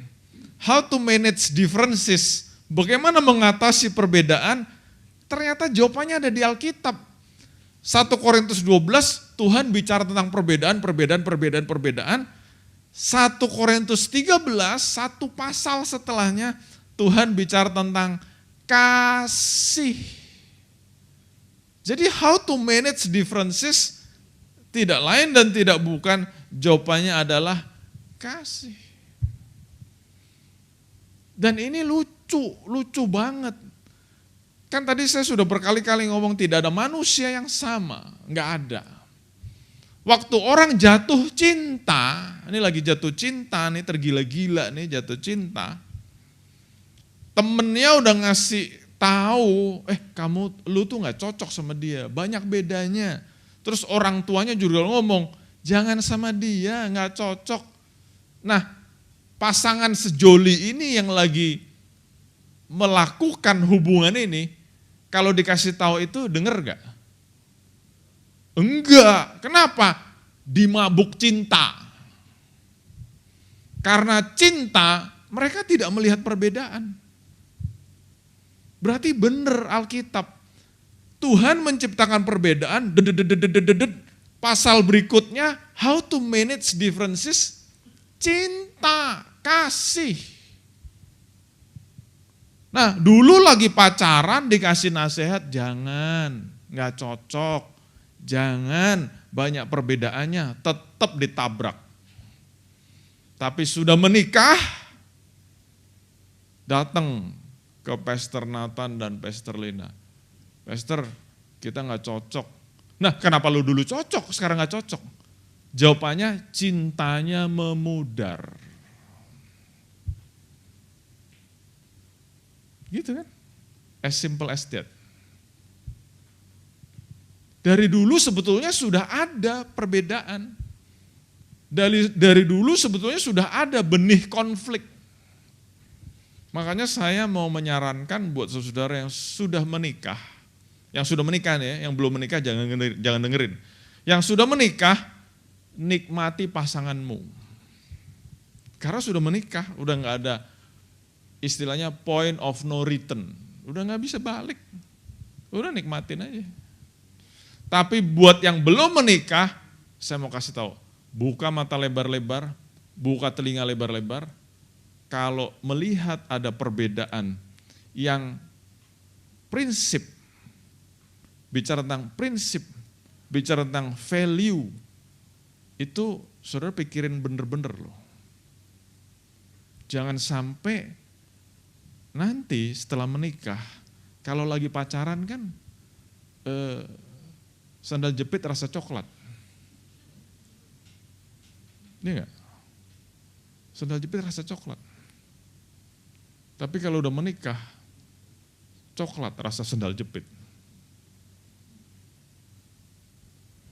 how to manage differences, bagaimana mengatasi perbedaan, ternyata jawabannya ada di Alkitab. 1 Korintus 12, Tuhan bicara tentang perbedaan. 1 Korintus 13, satu pasal setelahnya, Tuhan bicara tentang kasih. Jadi how to manage differences, tidak lain dan tidak bukan, jawabannya adalah kasih. Dan ini lucu banget. Kan tadi saya sudah berkali-kali ngomong tidak ada manusia yang sama, enggak ada. Waktu orang jatuh cinta, ini lagi jatuh cinta nih, tergila-gila nih jatuh cinta. Temennya udah ngasih tahu, lu tuh enggak cocok sama dia, banyak bedanya. Terus orang tuanya juga ngomong, jangan sama dia, enggak cocok. Nah, pasangan sejoli ini yang lagi melakukan hubungan ini, kalau dikasih tahu itu denger gak? Enggak, kenapa? Dimabuk cinta. Karena cinta, mereka tidak melihat perbedaan. Berarti benar Alkitab. Tuhan menciptakan perbedaan, pasal berikutnya, how to manage differences, cinta, kasih. Nah, dulu lagi pacaran dikasih nasihat, jangan, gak cocok, jangan, banyak perbedaannya, tetap ditabrak. Tapi sudah menikah, datang ke Pastor Nathan dan Pastor Lina. Pastor, kita gak cocok. Nah, kenapa lu dulu cocok, sekarang gak cocok? Jawabannya, cintanya memudar. Gitu kan? As simple as that. Dari dulu sebetulnya sudah ada perbedaan. Dari dulu sebetulnya sudah ada benih konflik. Makanya saya mau menyarankan buat saudara yang sudah menikah, nih, yang belum menikah jangan dengerin. Yang sudah menikah, nikmati pasanganmu. Karena sudah menikah, udah gak ada istilahnya point of no return. Udah gak bisa balik. Udah nikmatin aja. Tapi buat yang belum menikah, saya mau kasih tahu, buka mata lebar-lebar, buka telinga lebar-lebar. Kalau melihat ada perbedaan yang prinsip, bicara tentang prinsip, bicara tentang value, itu saudara pikirin bener-bener loh. Jangan sampai nanti setelah menikah, kalau lagi pacaran kan sandal jepit rasa coklat. Ini enggak? Sandal jepit rasa coklat. Tapi kalau udah menikah, coklat rasa sandal jepit.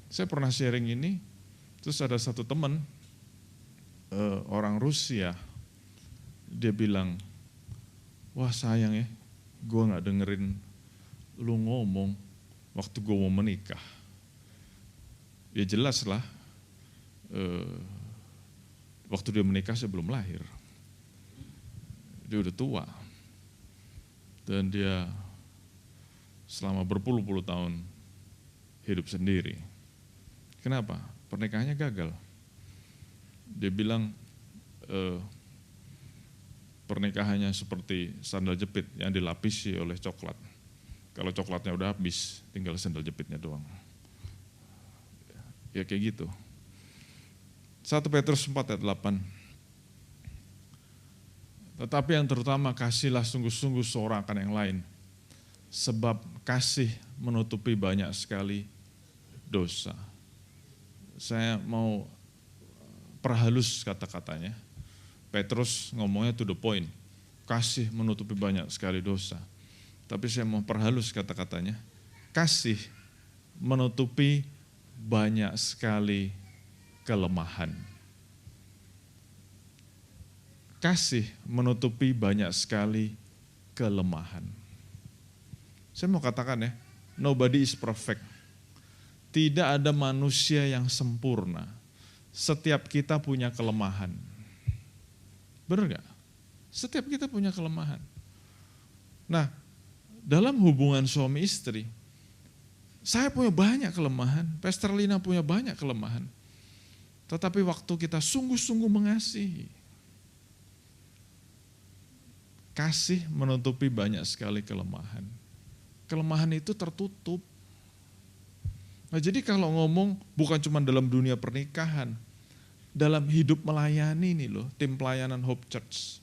Saya pernah sharing ini, terus ada satu teman, orang Rusia, dia bilang, wah sayang ya, gue gak dengerin lu ngomong waktu gue mau menikah. Ya jelas lah, waktu dia menikah saya belum lahir. Dia udah tua. Dan dia selama berpuluh-puluh tahun hidup sendiri. Kenapa? Pernikahannya gagal. Dia bilang pernikahannya seperti sandal jepit yang dilapisi oleh coklat. Kalau coklatnya udah habis, tinggal sandal jepitnya doang. Ya kayak gitu. 1 Petrus 4 ayat 8. Tetapi yang terutama kasihlah sungguh-sungguh seorang akan yang lain. Sebab kasih menutupi banyak sekali dosa. Saya mau perhalus kata-katanya. Petrus ngomongnya to the point. Kasih menutupi banyak sekali dosa. Tapi saya mau perhalus kata-katanya. Kasih menutupi banyak sekali kelemahan. Kasih menutupi banyak sekali kelemahan. Saya mau katakan ya, nobody is perfect. Tidak ada manusia yang sempurna. Setiap kita punya kelemahan. Benar gak? Setiap kita punya kelemahan. Nah, dalam hubungan suami istri, saya punya banyak kelemahan, Pastor Lina punya banyak kelemahan. Tetapi waktu kita sungguh-sungguh mengasihi, kasih menutupi banyak sekali kelemahan. Kelemahan itu tertutup. Nah, jadi kalau ngomong bukan cuma dalam dunia pernikahan, dalam hidup melayani nih loh, tim pelayanan Hope Church.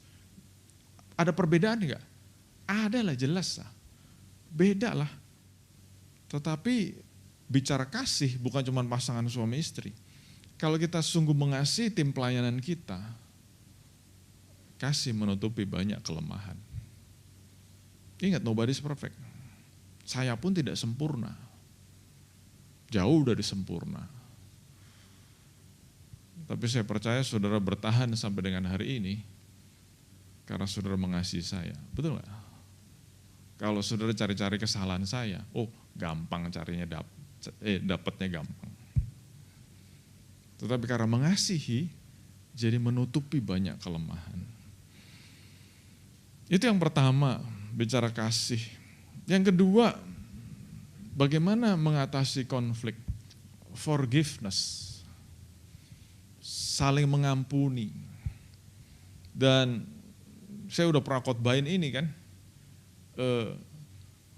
Ada perbedaan enggak? Ada lah, jelas lah. Beda lah. Tetapi bicara kasih bukan cuma pasangan suami istri. Kalau kita sungguh mengasihi tim pelayanan kita, kasih menutupi banyak kelemahan. Ingat, nobody's perfect. Saya pun tidak sempurna. Jauh dari sempurna. Tapi saya percaya saudara bertahan sampai dengan hari ini karena saudara mengasihi saya. Betul gak? Kalau saudara cari-cari kesalahan saya, oh gampang carinya dapatnya gampang. Tetapi karena mengasihi, jadi menutupi banyak kelemahan. Itu yang pertama, bicara kasih. Yang kedua, bagaimana mengatasi konflik? Forgiveness. Saling mengampuni. Dan saya udah pernah khotbahin ini kan,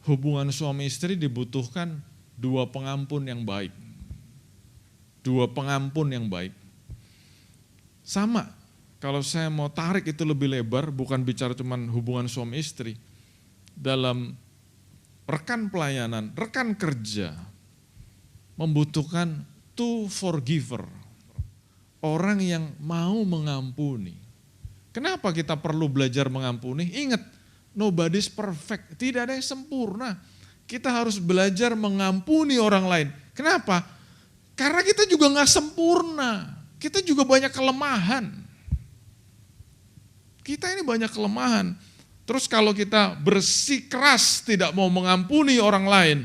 hubungan suami istri dibutuhkan 2 pengampun yang baik. 2 pengampun yang baik. Sama, kalau saya mau tarik itu lebih lebar, bukan bicara cuman hubungan suami istri. Dalam rekan pelayanan, rekan kerja, membutuhkan 2 forgiver. Orang yang mau mengampuni. Kenapa kita perlu belajar mengampuni? Ingat, nobody's perfect, tidak ada yang sempurna. Kita harus belajar mengampuni orang lain. Kenapa? Karena kita juga gak sempurna. Kita juga banyak kelemahan. Kita ini banyak kelemahan. Terus kalau kita bersikeras tidak mau mengampuni orang lain,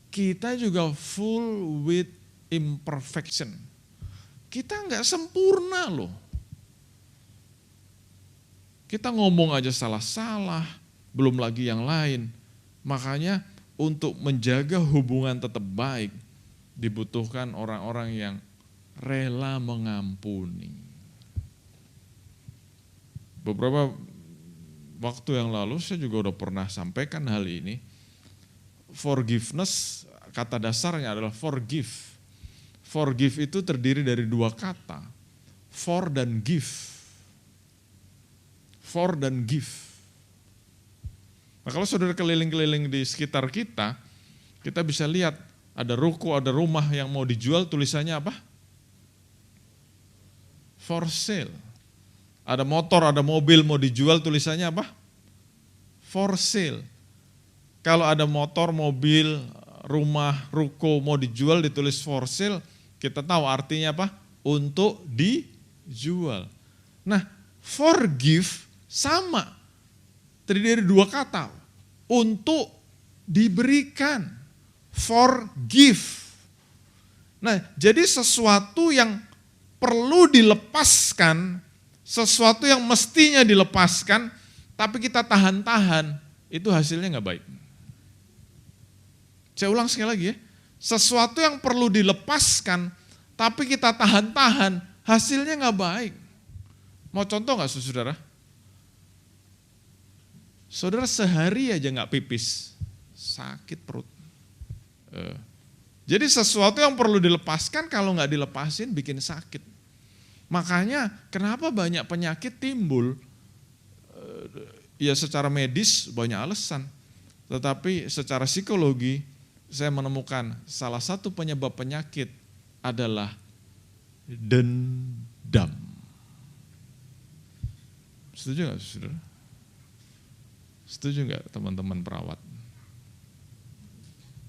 kita juga full with imperfection. Kita gak sempurna loh. Kita ngomong aja salah-salah, belum lagi yang lain. Makanya untuk menjaga hubungan tetap baik, dibutuhkan orang-orang yang rela mengampuni. Beberapa waktu yang lalu saya juga udah pernah sampaikan hal ini. Forgiveness, kata dasarnya adalah forgive. Forgive itu terdiri dari dua kata, for dan give. For dan give. Nah, kalau saudara keliling-keliling di sekitar kita, kita bisa lihat ada ruko, ada rumah yang mau dijual, tulisannya apa? For sale. Ada motor, ada mobil mau dijual, tulisannya apa? For sale. Kalau ada motor, mobil, rumah, ruko mau dijual, ditulis for sale, kita tahu artinya apa? Untuk dijual. Nah, forgive sama, terdiri dari dua kata, untuk diberikan, forgive. Nah, jadi sesuatu yang perlu dilepaskan, sesuatu yang mestinya dilepaskan, tapi kita tahan-tahan, itu hasilnya nggak baik. Saya ulang sekali lagi ya, sesuatu yang perlu dilepaskan, tapi kita tahan-tahan, hasilnya nggak baik. Mau contoh nggak saudara? Saudara sehari aja nggak pipis, sakit perut. Jadi sesuatu yang perlu dilepaskan, kalau nggak dilepasin bikin sakit. Makanya kenapa banyak penyakit timbul? Ya secara medis banyak alasan, tetapi secara psikologi saya menemukan salah satu penyebab penyakit adalah dendam. Setuju nggak saudara? Setuju nggak teman-teman perawat?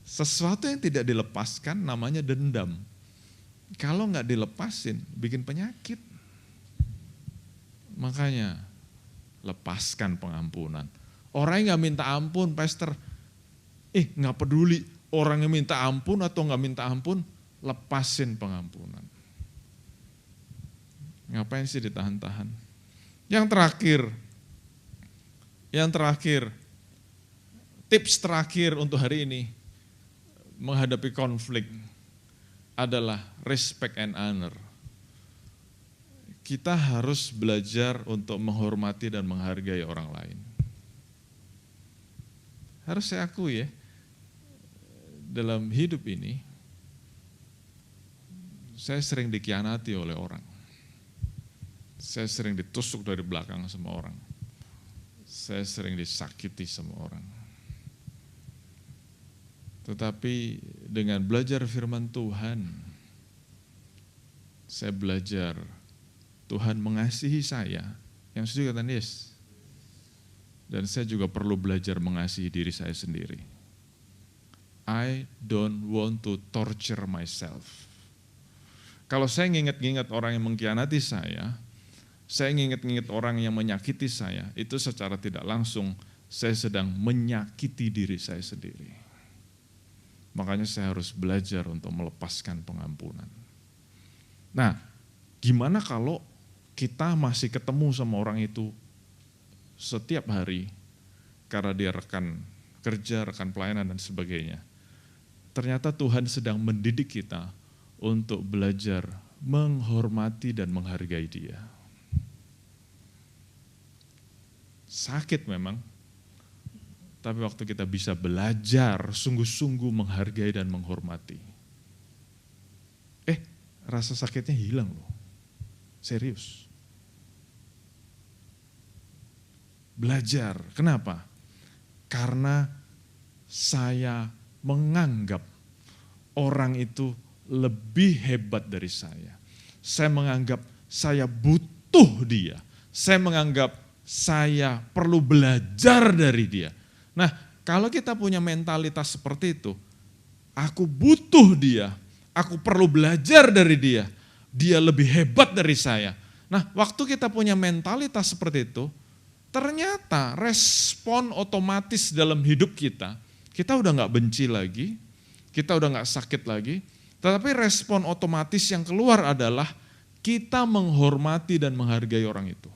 Sesuatu yang tidak dilepaskan namanya dendam. Kalau nggak dilepasin, bikin penyakit. Makanya lepaskan pengampunan. Orang yang nggak minta ampun, pastor, nggak peduli orang yang minta ampun atau nggak minta ampun, lepasin pengampunan. Ngapain sih ditahan-tahan? Yang terakhir, tips terakhir untuk hari ini menghadapi konflik adalah respect and honor. Kita harus belajar untuk menghormati dan menghargai orang lain. Harus saya akui ya, dalam hidup ini, saya sering dikhianati oleh orang. Saya sering ditusuk dari belakang sama orang. Saya sering disakiti sama orang. Tetapi dengan belajar firman Tuhan, saya belajar Tuhan mengasihi saya. Yang setuju kata Yes. Dan saya juga perlu belajar mengasihi diri saya sendiri. I don't want to torture myself. Kalau saya nginget-nginget orang yang mengkhianati saya nginget-nginget orang yang menyakiti saya, itu secara tidak langsung saya sedang menyakiti diri saya sendiri. Makanya saya harus belajar untuk melepaskan pengampunan. Nah, gimana kalau kita masih ketemu sama orang itu setiap hari karena dia rekan kerja, rekan pelayanan dan sebagainya. Ternyata Tuhan sedang mendidik kita untuk belajar menghormati dan menghargai dia. Sakit memang, tapi waktu kita bisa belajar sungguh-sungguh menghargai dan menghormati, rasa sakitnya hilang loh, serius. Belajar, kenapa? Karena saya menganggap orang itu lebih hebat dari saya. Saya menganggap saya butuh dia. Saya menganggap saya perlu belajar dari dia. Nah, kalau kita punya mentalitas seperti itu, aku butuh dia, aku perlu belajar dari dia, dia lebih hebat dari saya. Nah, waktu kita punya mentalitas seperti itu, ternyata respon otomatis dalam hidup kita udah gak benci lagi, kita udah gak sakit lagi, tetapi respon otomatis yang keluar adalah kita menghormati dan menghargai orang itu.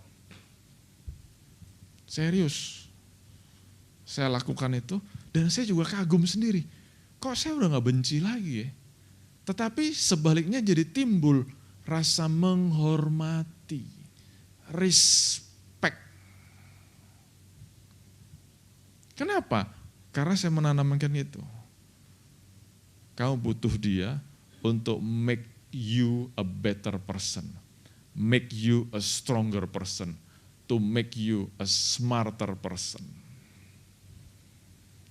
Serius, saya lakukan itu Dan saya juga kagum sendiri, kok saya udah gak benci lagi ya. Tetapi sebaliknya jadi timbul rasa menghormati, respect. Kenapa? Karena saya menanamkan itu. Kamu butuh dia untuk make you a better person, make you a stronger person, to make you a smarter person.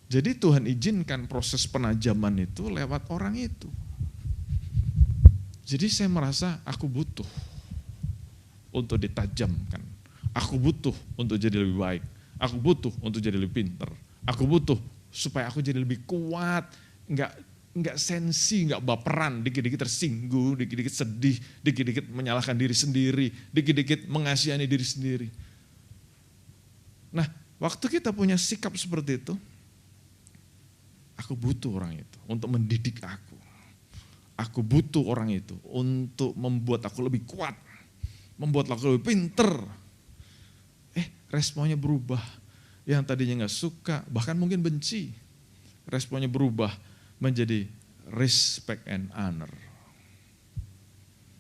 Jadi Tuhan izinkan proses penajaman itu lewat orang itu. Jadi saya merasa aku butuh untuk ditajamkan. Aku butuh untuk jadi lebih baik. Aku butuh untuk jadi lebih pintar. Aku butuh supaya aku jadi lebih kuat, enggak sensi, enggak baperan, dikit-dikit tersinggung, dikit-dikit sedih, dikit-dikit menyalahkan diri sendiri, dikit-dikit mengasihani diri sendiri. Nah, waktu kita punya sikap seperti itu, aku butuh orang itu untuk mendidik aku. Aku butuh orang itu untuk membuat aku lebih kuat, membuat aku lebih pinter. Responnya berubah. Yang tadinya gak suka, bahkan mungkin benci, responnya berubah menjadi respect and honor.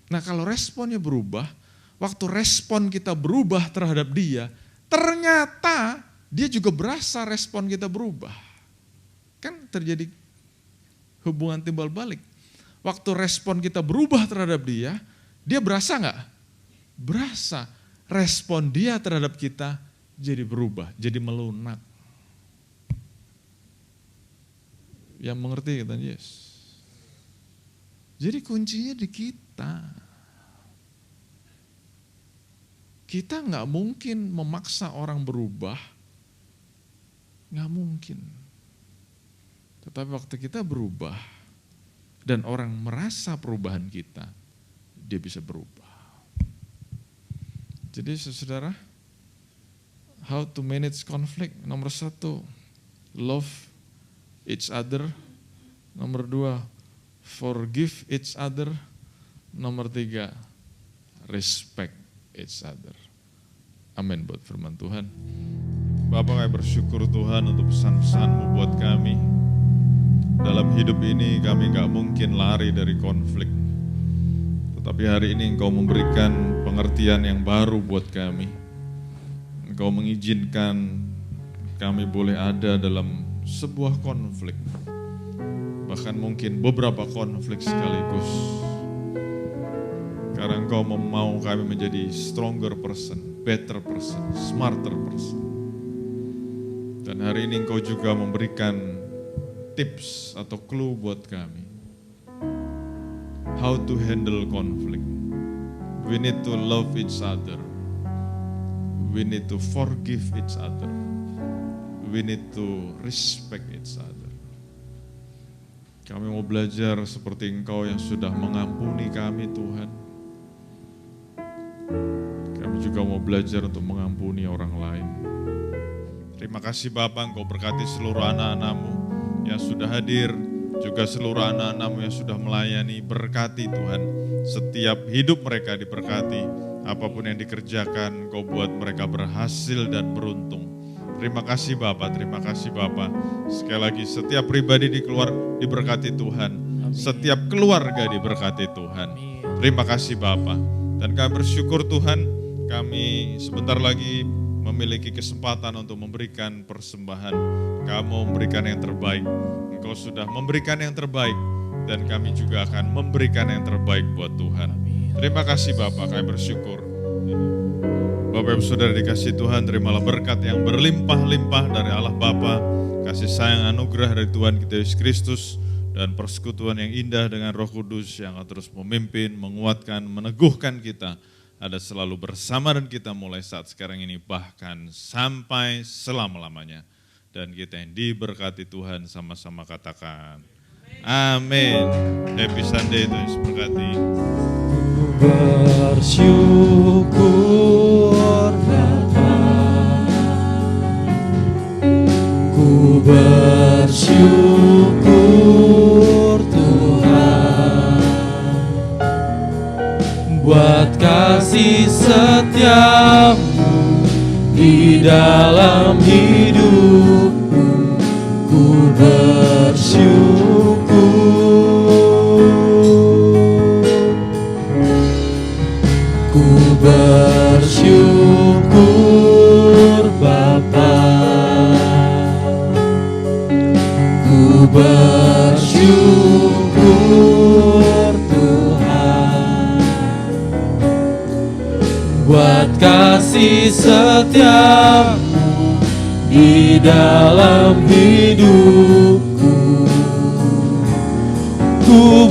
Nah, kalau responnya berubah, waktu respon kita berubah terhadap dia, ternyata dia juga berasa respon kita berubah. Kan terjadi hubungan timbal balik. Waktu respon kita berubah terhadap dia berasa gak? Berasa. Respon dia terhadap kita jadi berubah, jadi melunak. Yang mengerti kata Yesus. Jadi kuncinya di kita. Kita gak mungkin memaksa orang berubah, gak mungkin. Tetapi waktu kita berubah, dan orang merasa perubahan kita, dia bisa berubah. Jadi saudara, how to manage conflict? Nomor 1, love each other. Nomor 2, forgive each other. Nomor 3, respect each other. Amin buat firman Tuhan. Bapak, kami bersyukur Tuhan untuk pesan-pesan-Mu buat kami. Dalam hidup ini kami gak mungkin lari dari konflik. Tetapi hari ini Engkau memberikan pengertian yang baru buat kami. Engkau mengizinkan kami boleh ada dalam sebuah konflik. Bahkan mungkin beberapa konflik sekaligus. Karena Engkau mau kami menjadi stronger person, better person, smarter person. Dan hari ini Engkau juga memberikan tips atau clue buat kami. How to handle conflict. We need to love each other. We need to forgive each other. We need to respect each other. Kami mau belajar seperti Engkau yang sudah mengampuni kami, Tuhan. Kami juga mau belajar untuk mengampuni orang lain. Terima kasih Bapa, Engkau berkati seluruh anak-anak-Mu yang sudah hadir, juga seluruh anak-anak-Mu yang sudah melayani. Berkati Tuhan, setiap hidup mereka diberkati, apapun yang dikerjakan Kau buat mereka berhasil dan beruntung. Terima kasih Bapa, terima kasih Bapa. Sekali lagi setiap pribadi diberkati Tuhan, setiap keluarga diberkati Tuhan. Terima kasih Bapa. Dan kami bersyukur Tuhan, kami sebentar lagi memiliki kesempatan untuk memberikan persembahan. Kamu memberikan yang terbaik. Engkau sudah memberikan yang terbaik, dan kami juga akan memberikan yang terbaik buat Tuhan. Terima kasih Bapak, kami bersyukur. Bapak Ibu Saudara dikasih Tuhan, terimalah berkat yang berlimpah-limpah dari Allah Bapa, kasih sayang anugerah dari Tuhan kita Yesus Kristus, dan persekutuan yang indah dengan Roh Kudus yang akan terus memimpin, menguatkan, meneguhkan kita, ada selalu bersama dan kita mulai saat sekarang ini bahkan sampai selama-lamanya. Dan kita yang diberkati Tuhan sama-sama katakan amin. Happy Sunday, Tuhan Yesus berkati. Bersyukur Bapa, ku bersyukur Tuhan, buat kasih setiamu di dalam hidupku. Ku Ku bersyukur Bapa, ku bersyukur Tuhan, buat kasih setiamu di dalam hidupku. Ku